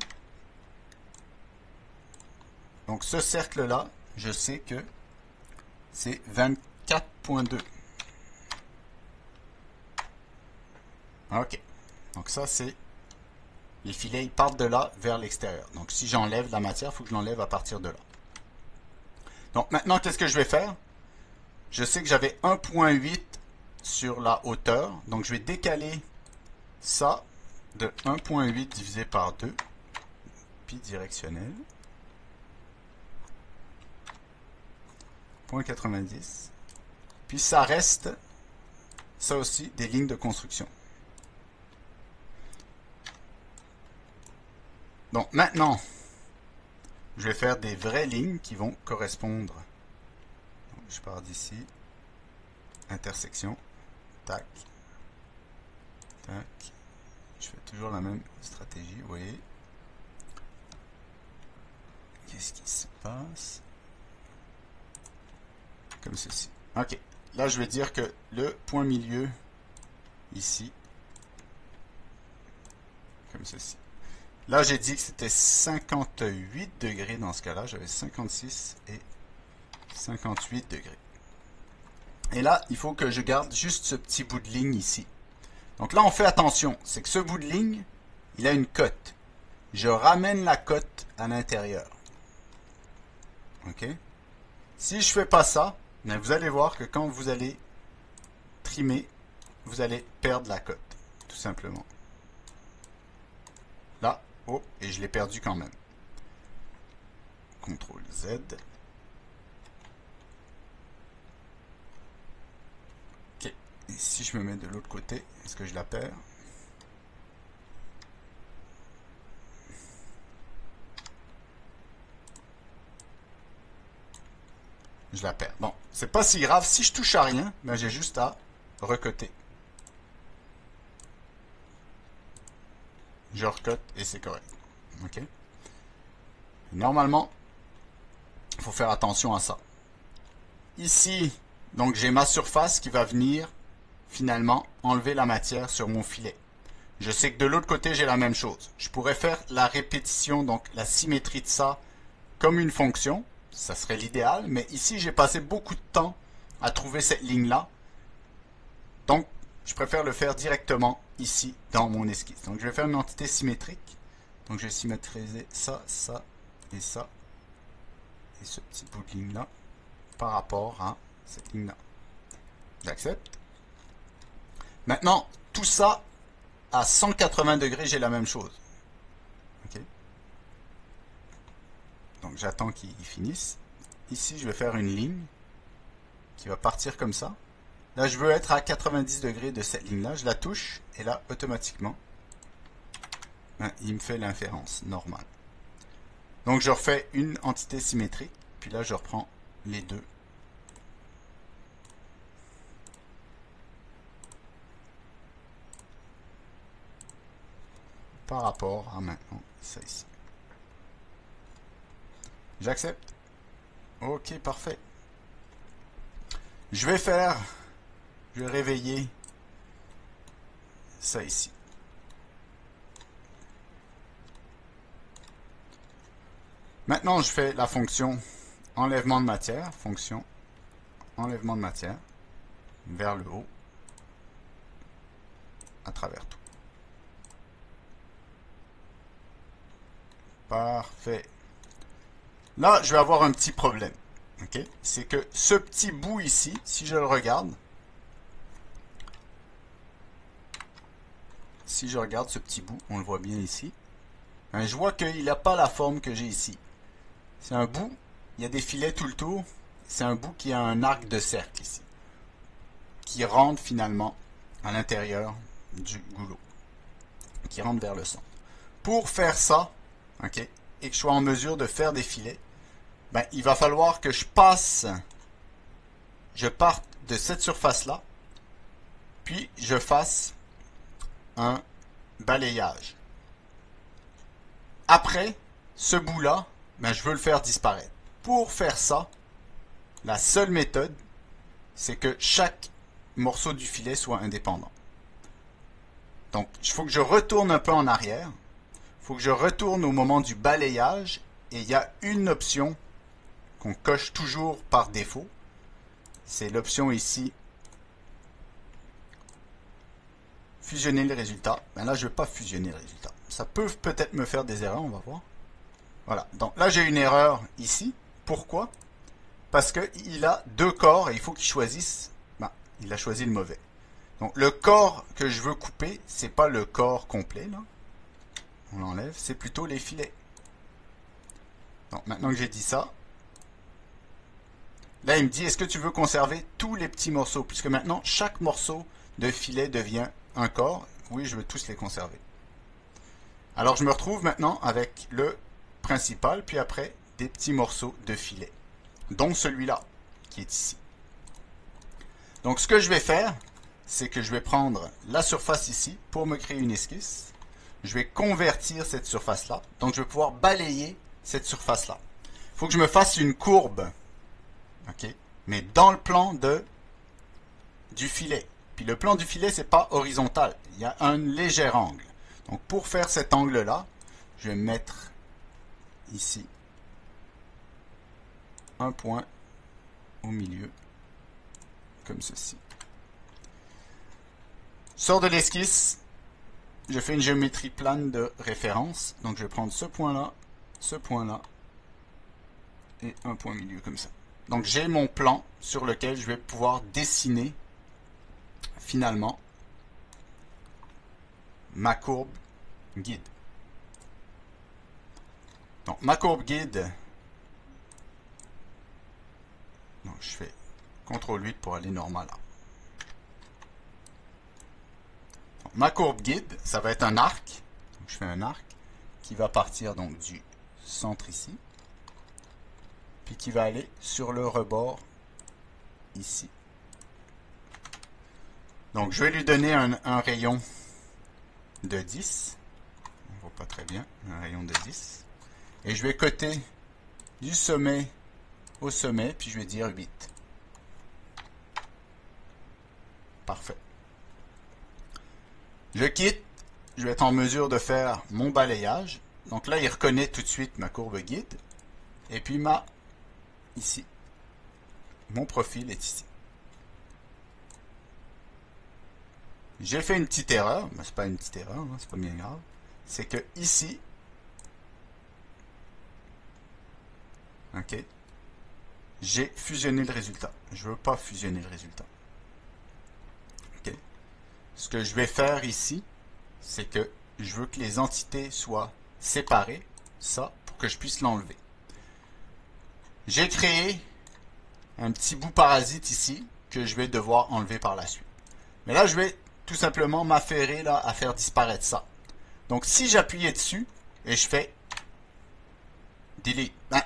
Donc, ce cercle-là, je sais que c'est 24,2. Ok. Donc, ça, c'est les filets, ils partent de là vers l'extérieur. Donc, si j'enlève la matière, il faut que je l'enlève à partir de là. Donc, maintenant, qu'est-ce que je vais faire? Je sais que j'avais 1,8 sur la hauteur. Donc, je vais décaler ça de 1,8 divisé par 2, pi directionnel, 0,90. Puis, ça reste, ça aussi, des lignes de construction. Donc, maintenant, je vais faire des vraies lignes qui vont correspondre. Donc, je pars d'ici. Intersection. Tac. Tac. Je fais toujours la même stratégie, vous voyez. Qu'est-ce qui se passe? Comme ceci. Ok. Là, je vais dire que le point milieu, ici, comme ceci. Là, j'ai dit que c'était 58 degrés dans ce cas-là. J'avais 56 et 58 degrés. Et là, il faut que je garde juste ce petit bout de ligne ici. Donc là, on fait attention. C'est que ce bout de ligne, il a une cote. Je ramène la cote à l'intérieur. OK? Si je ne fais pas ça, bien, vous allez voir que quand vous allez trimer, vous allez perdre la cote. Tout simplement. Là, oh, et je l'ai perdu quand même. CTRL Z. OK. Et si je me mets de l'autre côté, est-ce que je la perds? Je la perds. Bon, c'est pas si grave. Si je touche à rien, ben j'ai juste à recoter. Je recote et c'est correct. Ok. Normalement, il faut faire attention à ça. Ici, donc j'ai ma surface qui va venir finalement enlever la matière sur mon filet. Je sais que de l'autre côté, j'ai la même chose. Je pourrais faire la répétition, donc la symétrie de ça, comme une fonction. Ça serait l'idéal, mais ici, j'ai passé beaucoup de temps à trouver cette ligne-là. Donc, je préfère le faire directement ici, dans mon esquisse. Donc, je vais faire une entité symétrique. Donc, je vais symétriser ça, ça et ça. Et ce petit bout de ligne-là par rapport à cette ligne-là. J'accepte. Maintenant, tout ça, à 180 degrés, j'ai la même chose. Ok. Donc, j'attends qu'il finisse. Ici, je vais faire une ligne qui va partir comme ça. Là, je veux être à 90 degrés de cette ligne-là. Je la touche et là, automatiquement, il me fait l'inférence normale. Donc, je refais une entité symétrique. Puis là, je reprends les deux. Par rapport à maintenant, ça ici. J'accepte. Ok, parfait. Je vais réveiller ça ici. Maintenant, je fais la fonction enlèvement de matière, fonction enlèvement de matière vers le haut, à travers tout. Parfait. Là, je vais avoir un petit problème. Okay? C'est que ce petit bout ici, si je le regarde, si je regarde ce petit bout, on le voit bien ici, hein, je vois qu'il n'a pas la forme que j'ai ici. C'est un bout, il y a des filets tout le tour, c'est un bout qui a un arc de cercle ici, qui rentre finalement à l'intérieur du goulot, qui rentre vers le centre. Pour faire ça, okay, et que je sois en mesure de faire des filets, ben, il va falloir que je parte de cette surface-là, puis je fasse un balayage. Après, ce bout-là, ben, je veux le faire disparaître. Pour faire ça, la seule méthode, c'est que chaque morceau du filet soit indépendant. Donc, il faut que je retourne un peu en arrière. Il faut que je retourne au moment du balayage. Et il y a une option qu'on coche toujours par défaut. C'est l'option ici. Fusionner le résultat. Ben là, je ne vais pas fusionner le résultat. Ça peut peut-être me faire des erreurs, on va voir. Voilà. Donc là, j'ai une erreur ici. Pourquoi? Parce qu'il a deux corps et il faut qu'il choisisse. Ben, il a choisi le mauvais. Donc le corps que je veux couper, c'est pas le corps complet, là. On l'enlève, c'est plutôt les filets. Donc maintenant que j'ai dit ça, là il me dit, est-ce que tu veux conserver tous les petits morceaux? Puisque maintenant, chaque morceau de filet devient un corps. Oui, je veux tous les conserver. Alors je me retrouve maintenant avec le principal, puis après, des petits morceaux de filet. Dont celui-là, qui est ici. Donc ce que je vais faire, c'est que je vais prendre la surface ici pour me créer une esquisse. Je vais convertir cette surface-là. Donc, je vais pouvoir balayer cette surface-là. Il faut que je me fasse une courbe. OK? Mais dans le plan du filet. Puis le plan du filet, ce n'est pas horizontal. Il y a un léger angle. Donc, pour faire cet angle-là, je vais mettre ici un point au milieu, comme ceci. Sors de l'esquisse. Je fais une géométrie plane de référence. Donc, je vais prendre ce point-là et un point milieu comme ça. Donc, j'ai mon plan sur lequel je vais pouvoir dessiner finalement ma courbe guide. Donc, ma courbe guide, donc je fais CTRL 8 pour aller normal. ma courbe guide, ça va être un arc. Donc, je fais un arc qui va partir donc du centre ici, puis qui va aller sur le rebord ici. Donc, je vais lui donner un rayon de 10. On ne voit pas très bien, un rayon de 10. Et je vais coter du sommet au sommet, puis je vais dire 8. Parfait. Je quitte, je vais être en mesure de faire mon balayage. Donc là, il reconnaît tout de suite ma courbe guide. Et puis ici, mon profil est ici. J'ai fait une petite erreur, mais c'est pas une petite erreur, hein, c'est pas bien grave. C'est que ici, ok, j'ai fusionné le résultat. Je veux pas fusionner le résultat. Ok. Ce que je vais faire ici, c'est que je veux que les entités soient séparées, ça, pour que je puisse l'enlever. J'ai créé un petit bout parasite ici que je vais devoir enlever par la suite. Mais là, je vais tout simplement m'affairer là à faire disparaître ça. Donc, si j'appuyais dessus et je fais delete, ben,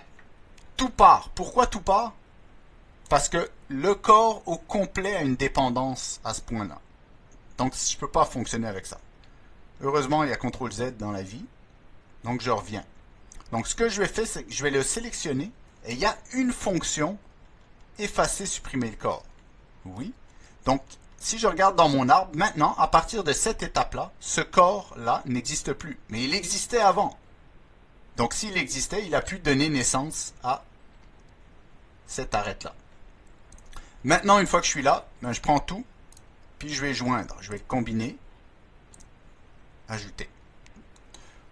tout part. Pourquoi tout part? Parce que le corps au complet a une dépendance à ce point-là. Donc, je ne peux pas fonctionner avec ça. Heureusement, il y a CTRL-Z dans la vie. Donc, je reviens. Donc, ce que je vais faire, c'est que je vais le sélectionner. Et il y a une fonction effacer, supprimer le corps. Oui. Donc, si je regarde dans mon arbre, maintenant, à partir de cette étape-là, ce corps-là n'existe plus. Mais il existait avant. Donc, s'il existait, il a pu donner naissance à cette arête-là. Maintenant, une fois que je suis là, ben, je prends tout, puis je vais joindre. Je vais combiner, ajouter.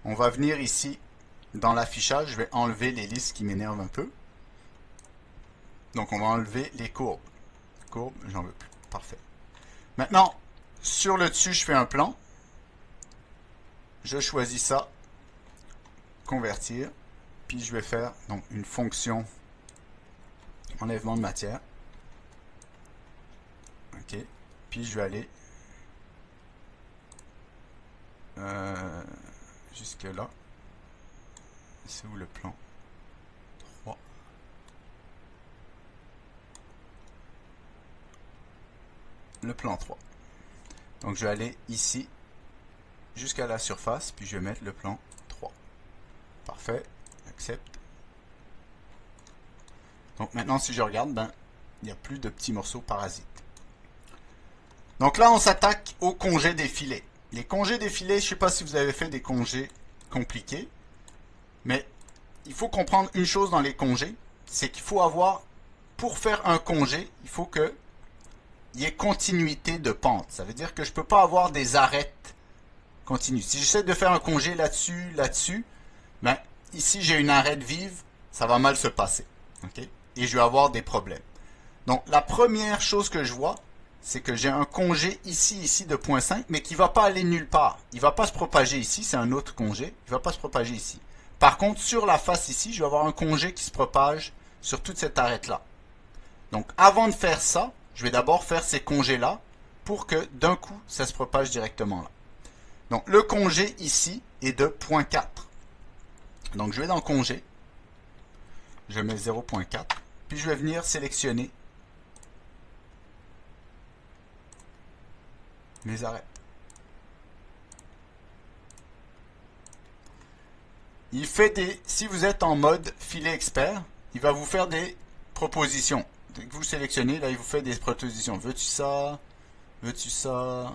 On va venir ici, dans l'affichage, je vais enlever les listes qui m'énervent un peu. Donc, on va enlever les courbes. Courbes, j'en veux plus. Parfait. Maintenant, sur le dessus, je fais un plan. Je choisis ça, convertir, puis je vais faire donc une fonction enlèvement de matière. Ok, puis je vais aller jusque là. C'est où le plan 3? Le plan 3. Donc je vais aller ici jusqu'à la surface, puis je vais mettre le plan 3. Parfait, accepte. Donc maintenant si je regarde, ben, il n'y a plus de petits morceaux parasites. Donc là on s'attaque aux congés des filets. Les congés des filets, je ne sais pas si vous avez fait des congés compliqués, mais il faut comprendre une chose dans les congés, c'est qu'il faut avoir, pour faire un congé, il faut que il y ait continuité de pente. Ça veut dire que je ne peux pas avoir des arêtes continues. Si j'essaie de faire un congé là-dessus, ben, ici j'ai une arête vive, ça va mal se passer. Okay? Et je vais avoir des problèmes. Donc la première chose que je vois, c'est que j'ai un congé ici de 0.5, mais qui ne va pas aller nulle part. Il ne va pas se propager ici, c'est un autre congé, il ne va pas se propager ici. Par contre, sur la face ici, je vais avoir un congé qui se propage sur toute cette arête-là. Donc avant de faire ça, je vais d'abord faire ces congés-là pour que d'un coup, ça se propage directement là. Donc le congé ici est de 0.4. Donc je vais dans congé, je mets 0.4, puis je vais venir sélectionner mes arêtes. Il fait des, si vous êtes en mode filet expert, il va vous faire des propositions. Dès que vous sélectionnez, là, il vous fait des propositions. Veux-tu ça? Veux-tu ça?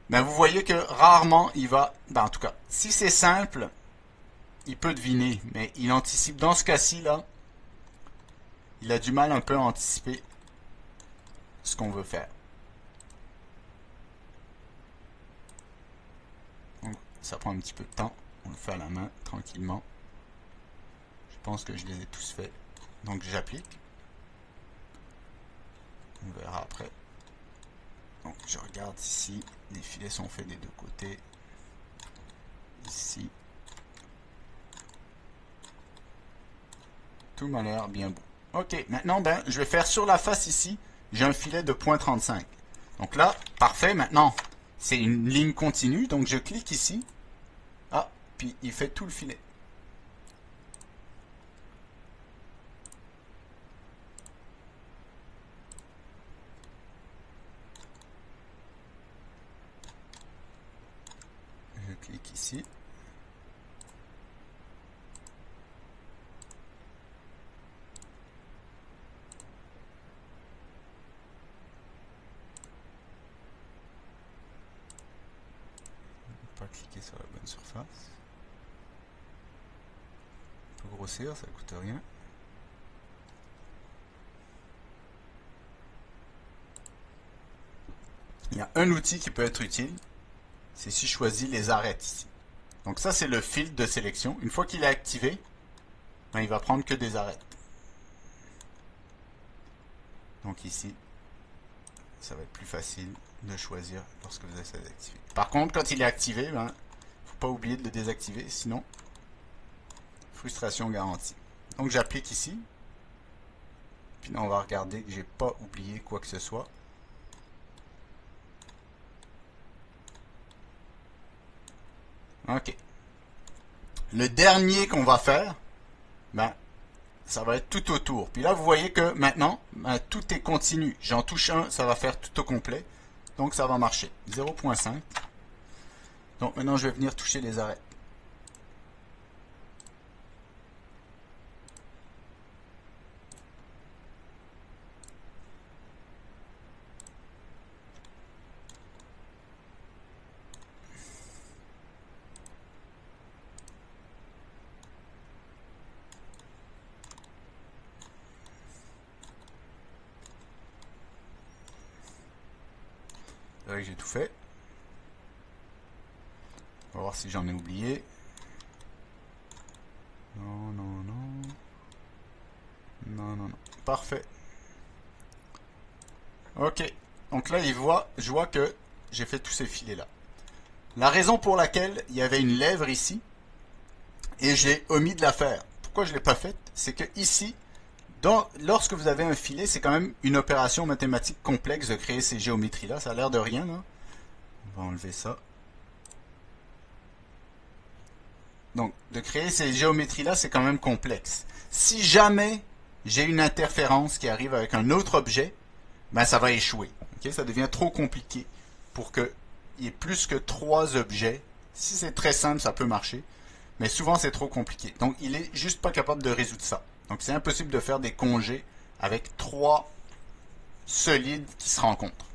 Ben, vous voyez que rarement il va, ben, en tout cas, si c'est simple, il peut deviner, mais il anticipe. Dans ce cas-ci, là, il a du mal un peu à anticiper ce qu'on veut faire. Donc, ça prend un petit peu de temps. On le fait à la main, tranquillement. Je pense que je les ai tous faits. Donc, j'applique. On verra après. Donc, je regarde ici. Les filets sont faits des deux côtés. Ici. Tout m'a l'air bien beau. Ok, maintenant, ben, je vais faire sur la face ici. J'ai un filet de 0.35. Donc là, parfait. Maintenant, c'est une ligne continue, donc je clique ici. Ah, puis il fait tout le filet. Je clique ici. Pas cliquer sur la bonne surface. On peut grossir, ça coûte rien. Il y a un outil qui peut être utile, c'est si je choisis les arêtes ici. Donc ça c'est le filtre de sélection. Une fois qu'il est activé, ben, il va prendre que des arêtes. Donc ici, ça va être plus facile de choisir lorsque vous essayez d'activer. Par contre, quand il est activé, il ne faut pas oublier de le désactiver, sinon, frustration garantie. Donc j'applique ici. Puis là, on va regarder que j'ai pas oublié quoi que ce soit. Ok. Le dernier qu'on va faire, ben, ça va être tout autour. Puis là, vous voyez que maintenant, ben, tout est continu. J'en touche un, ça va faire tout au complet. Donc, ça va marcher. 0.5. Donc, maintenant, je vais venir toucher les arêtes. C'est vrai que j'ai tout fait. On va voir si j'en ai oublié. Non, non, non. Non, non, non. Parfait. Ok. Donc là, je vois que j'ai fait tous ces filets-là. La raison pour laquelle il y avait une lèvre ici, et j'ai omis de la faire. Pourquoi je ne l'ai pas faite? C'est que ici, lorsque vous avez un filet, c'est quand même une opération mathématique complexe de créer ces géométries-là. Ça a l'air de rien, là. On va enlever ça. Donc, de créer ces géométries-là, c'est quand même complexe. Si jamais j'ai une interférence qui arrive avec un autre objet, ben ça va échouer. Okay? Ça devient trop compliqué pour qu'il y ait plus que 3 objets. Si c'est très simple, ça peut marcher. Mais souvent, c'est trop compliqué. Donc, il est juste pas capable de résoudre ça. Donc, c'est impossible de faire des congés avec 3 solides qui se rencontrent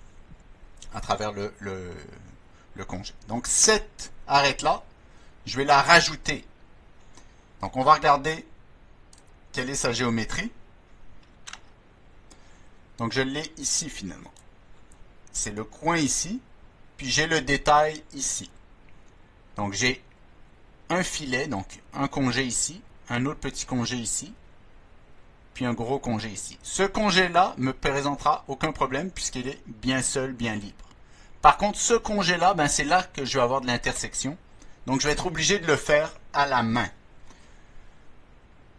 à travers le congé. Donc, cette arête-là, je vais la rajouter. Donc, on va regarder quelle est sa géométrie. Donc, je l'ai ici, finalement. C'est le coin ici, puis j'ai le détail ici. Donc, j'ai un filet, donc un congé ici, un autre petit congé ici, puis un gros congé ici. Ce congé-là ne me présentera aucun problème puisqu'il est bien seul, bien libre. Par contre, ce congé-là, ben, c'est là que je vais avoir de l'intersection. Donc, je vais être obligé de le faire à la main.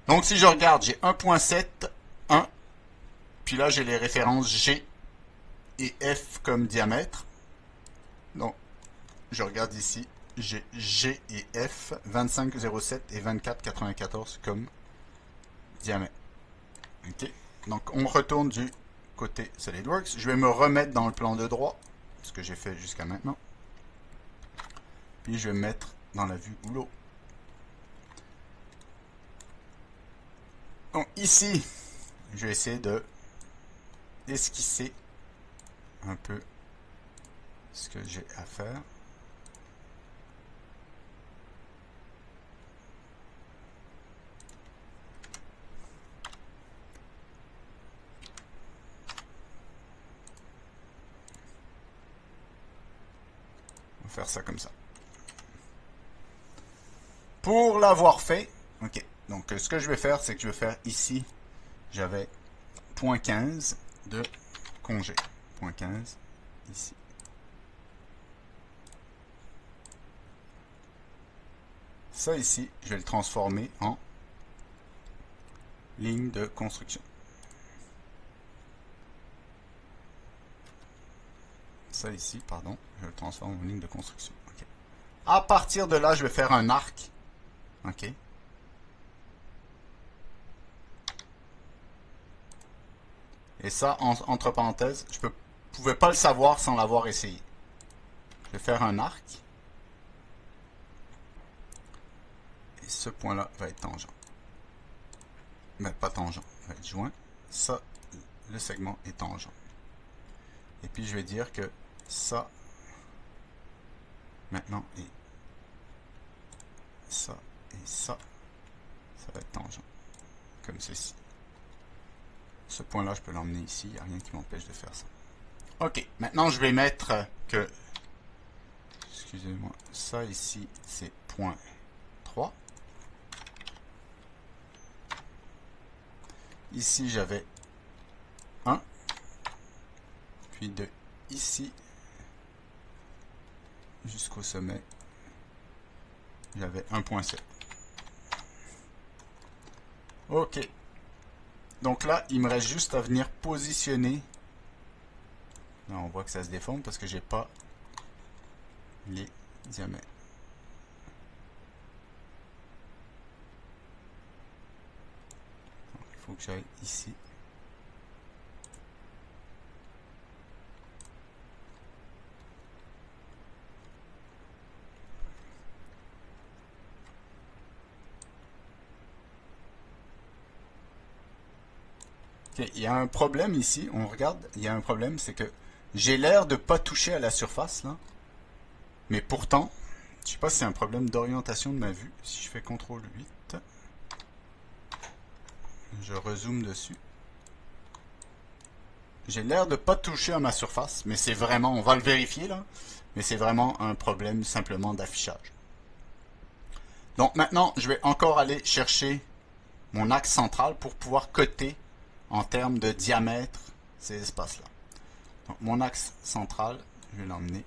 Donc, si je regarde, j'ai 1.7, 1, puis là, j'ai les références G et F comme diamètre. Donc, je regarde ici, j'ai G et F, 25,07 et 24,94 comme diamètre. Ok. Donc, on retourne du côté SolidWorks. Je vais me remettre dans le plan de droit, ce que j'ai fait jusqu'à maintenant. Puis, je vais me mettre dans la vue boulot. Donc, ici, je vais essayer de esquisser un peu ce que j'ai à faire. On va faire ça comme ça. Pour l'avoir fait, ok. Donc, ce que je vais faire, c'est que je vais faire ici, j'avais 0.15 de congé. 0.15 ici. Ça ici, je vais le transformer en ligne de construction. ça ici, pardon, je le transforme en ligne de construction. Okay. À partir de là, je vais faire un arc. OK. Et ça, entre parenthèses, je ne pouvais pas le savoir sans l'avoir essayé. Je vais faire un arc. Et ce point-là va être tangent. Mais pas tangent, va être joint. Ça, le segment est tangent. Et puis je vais dire que ça, maintenant, et ça, ça va être tangent. Comme ceci. Ce point-là, je peux l'emmener ici, il n'y a rien qui m'empêche de faire ça. Ok, maintenant je vais mettre que, excusez-moi, ça ici, c'est point 3. Ici, j'avais 1. Puis de ici jusqu'au sommet, j'avais 1.7. Ok. Donc là, il me reste juste à venir positionner. Là, on voit que ça se déforme parce que j'ai pas les diamètres. Donc, il faut que j'aille ici. Okay, il y a un problème ici, on regarde, il y a un problème, c'est que j'ai l'air de pas toucher à la surface là, mais pourtant, je sais pas si c'est un problème d'orientation de ma vue. Si je fais CTRL 8, je rezoome dessus. J'ai l'air de pas toucher à ma surface, mais c'est vraiment, on va le vérifier là, mais c'est vraiment un problème simplement d'affichage. Donc maintenant, je vais encore aller chercher mon axe central pour pouvoir coter en termes de diamètre ces espaces-là. Donc mon axe central, je vais l'emmener,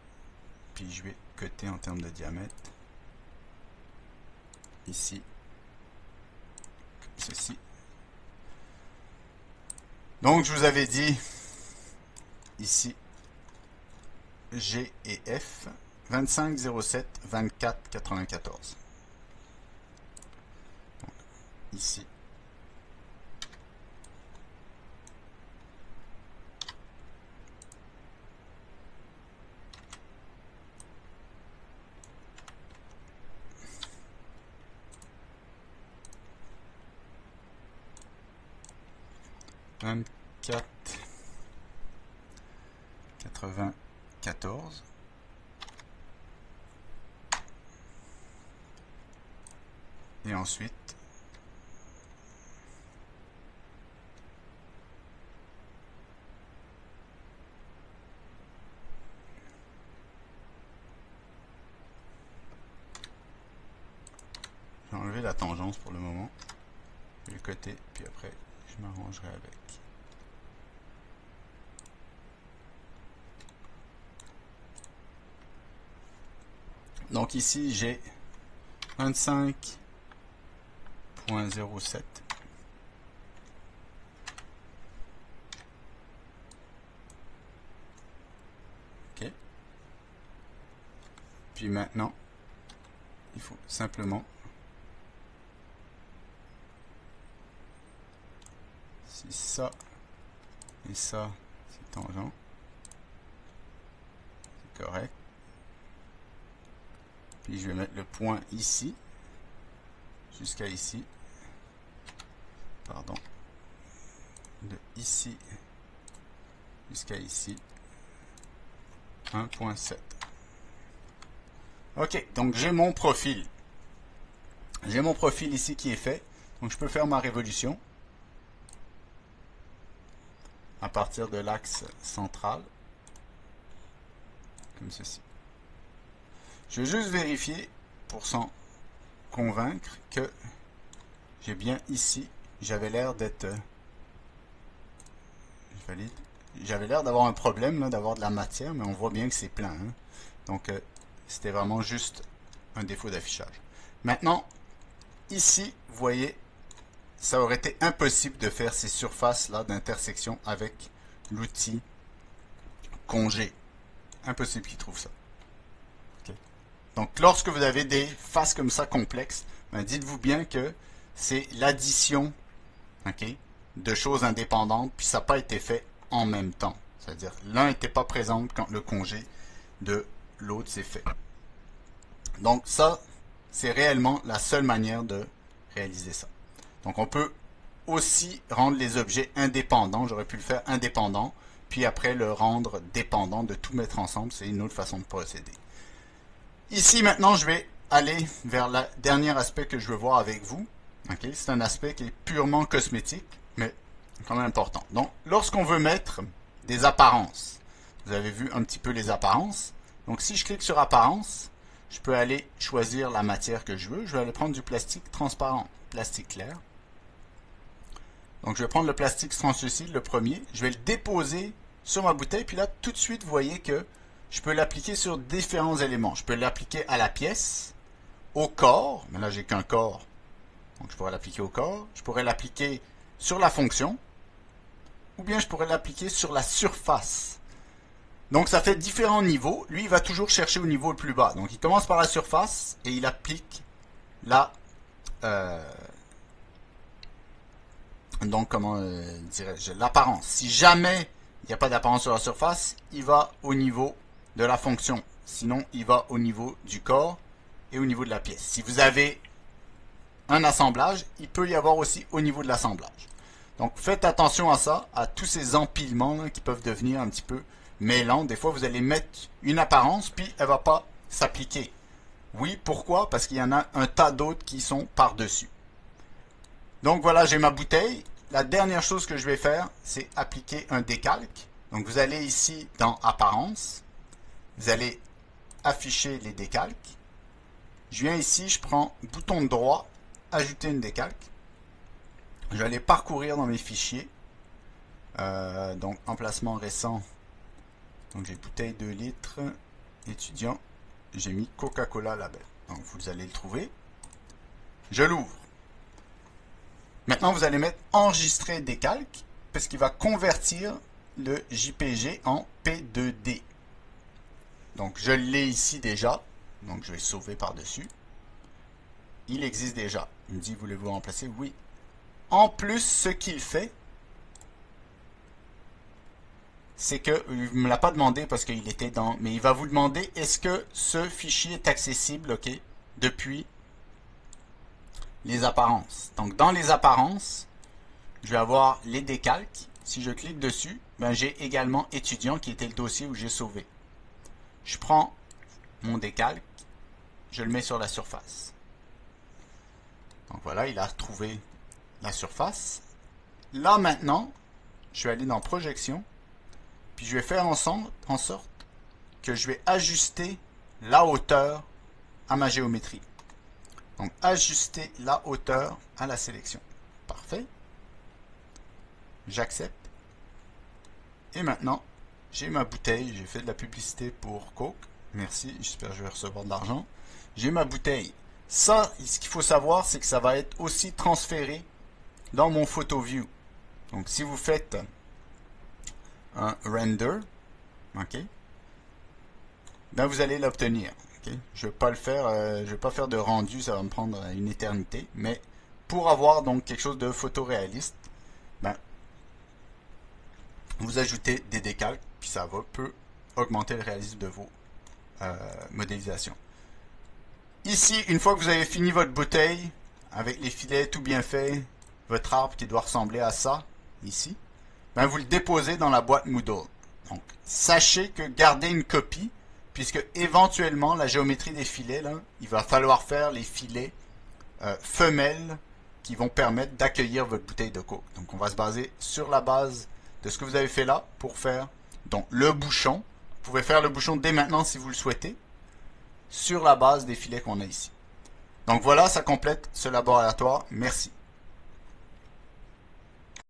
puis je vais coter en termes de diamètre ici, comme ceci. Donc je vous avais dit ici G et F 25 07 24 94. Donc, ici. Quatre 94 et ensuite je vais enlever la tangence pour le moment, je vais le côté puis après je m'arrangerai avec. Donc ici j'ai 25.07. Ok. Puis maintenant, il faut simplement, si ça et ça c'est tangent, c'est correct. Puis je vais mettre le point ici, jusqu'à ici. Pardon. De ici jusqu'à ici. 1.7. Ok, donc j'ai mon profil. J'ai mon profil ici qui est fait. Donc je peux faire ma révolution à partir de l'axe central. Comme ceci. Je vais juste vérifier pour s'en convaincre que j'ai bien ici, j'avais l'air d'être, je valide, j'avais l'air d'avoir un problème, d'avoir de la matière, mais on voit bien que c'est plein. Hein. Donc c'était vraiment juste un défaut d'affichage. Maintenant, ici, vous voyez, ça aurait été impossible de faire ces surfaces là d'intersection avec l'outil congé. Impossible qu'il trouve ça. Okay. Donc, lorsque vous avez des faces comme ça complexes, ben, dites-vous bien que c'est l'addition, okay, de choses indépendantes, puis ça n'a pas été fait en même temps. C'est-à-dire, l'un n'était pas présent quand le congé de l'autre s'est fait. Donc, ça, c'est réellement la seule manière de réaliser ça. Donc, on peut aussi rendre les objets indépendants. J'aurais pu le faire indépendant, puis après le rendre dépendant, de tout mettre ensemble. C'est une autre façon de procéder. Ici, maintenant, je vais aller vers le dernier aspect que je veux voir avec vous. Okay? C'est un aspect qui est purement cosmétique, mais quand même important. Donc, lorsqu'on veut mettre des apparences, vous avez vu un petit peu les apparences. Donc, si je clique sur apparence, je peux aller choisir la matière que je veux. Je vais aller prendre du plastique transparent, plastique clair. Donc, je vais prendre le plastique translucide, le premier. Je vais le déposer sur ma bouteille. Puis là, tout de suite, vous voyez que je peux l'appliquer sur différents éléments. Je peux l'appliquer à la pièce, au corps. Mais là, j'ai qu'un corps. Donc, je pourrais l'appliquer au corps. Je pourrais l'appliquer sur la fonction. Ou bien, je pourrais l'appliquer sur la surface. Donc, ça fait différents niveaux. Lui, il va toujours chercher au niveau le plus bas. Donc, il commence par la surface et il applique la... donc, comment dirais-je, l'apparence. Si jamais il n'y a pas d'apparence sur la surface, il va au niveau de la fonction. Sinon, il va au niveau du corps et au niveau de la pièce. Si vous avez un assemblage, il peut y avoir aussi au niveau de l'assemblage. Donc, faites attention à ça, à tous ces empilements là, qui peuvent devenir un petit peu mêlants. Des fois, vous allez mettre une apparence, puis elle ne va pas s'appliquer. Oui, pourquoi? Parce qu'il y en a un tas d'autres qui sont par-dessus. Donc voilà, j'ai ma bouteille. La dernière chose que je vais faire, c'est appliquer un décalque. Donc vous allez ici dans Apparence. Vous allez afficher les décalques. Je viens ici, je prends bouton droit, ajouter une décalque. Je vais aller parcourir dans mes fichiers. Donc emplacement récent. Donc j'ai bouteille 2 litres, étudiant. J'ai mis Coca-Cola label. Donc vous allez le trouver. Je l'ouvre. Maintenant, vous allez mettre enregistrer décalque parce qu'il va convertir le JPG en P2D. Donc, je l'ai ici déjà. Donc, je vais sauver par-dessus. Il existe déjà. Il me dit, voulez-vous remplacer? Oui. En plus, ce qu'il fait, c'est qu'il ne me l'a pas demandé parce qu'il était dans... Mais il va vous demander, est-ce que ce fichier est accessible, OK, depuis les apparences. Donc, dans les apparences, je vais avoir les décalques. Si je clique dessus, ben, j'ai également étudiant qui était le dossier où j'ai sauvé. Je prends mon décalque, je le mets sur la surface. Donc voilà, il a retrouvé la surface. Là maintenant, je vais aller dans projection, puis je vais faire en sorte que je vais ajuster la hauteur à ma géométrie. Donc, ajuster la hauteur à la sélection. Parfait. J'accepte. Et maintenant, j'ai ma bouteille. J'ai fait de la publicité pour Coke. Merci. J'espère que je vais recevoir de l'argent. J'ai ma bouteille. Ça, ce qu'il faut savoir, c'est que ça va être aussi transféré dans mon photo view. Donc, si vous faites un render, OK, ben vous allez l'obtenir. Okay. Je ne vais pas le faire, je vais pas faire de rendu, ça va me prendre une éternité. Mais pour avoir donc quelque chose de photoréaliste, ben, vous ajoutez des décalques, puis ça peut augmenter le réalisme de vos modélisations. Ici, une fois que vous avez fini votre bouteille, avec les filets tout bien faits, votre arbre qui doit ressembler à ça, ici, ben, vous le déposez dans la boîte Moodle. Donc, sachez que garder une copie, puisque éventuellement, la géométrie des filets, là, il va falloir faire les filets femelles qui vont permettre d'accueillir votre bouteille de Coke. Donc, on va se baser sur la base de ce que vous avez fait là pour faire donc, le bouchon. Vous pouvez faire le bouchon dès maintenant si vous le souhaitez, sur la base des filets qu'on a ici. Donc voilà, ça complète ce laboratoire. Merci.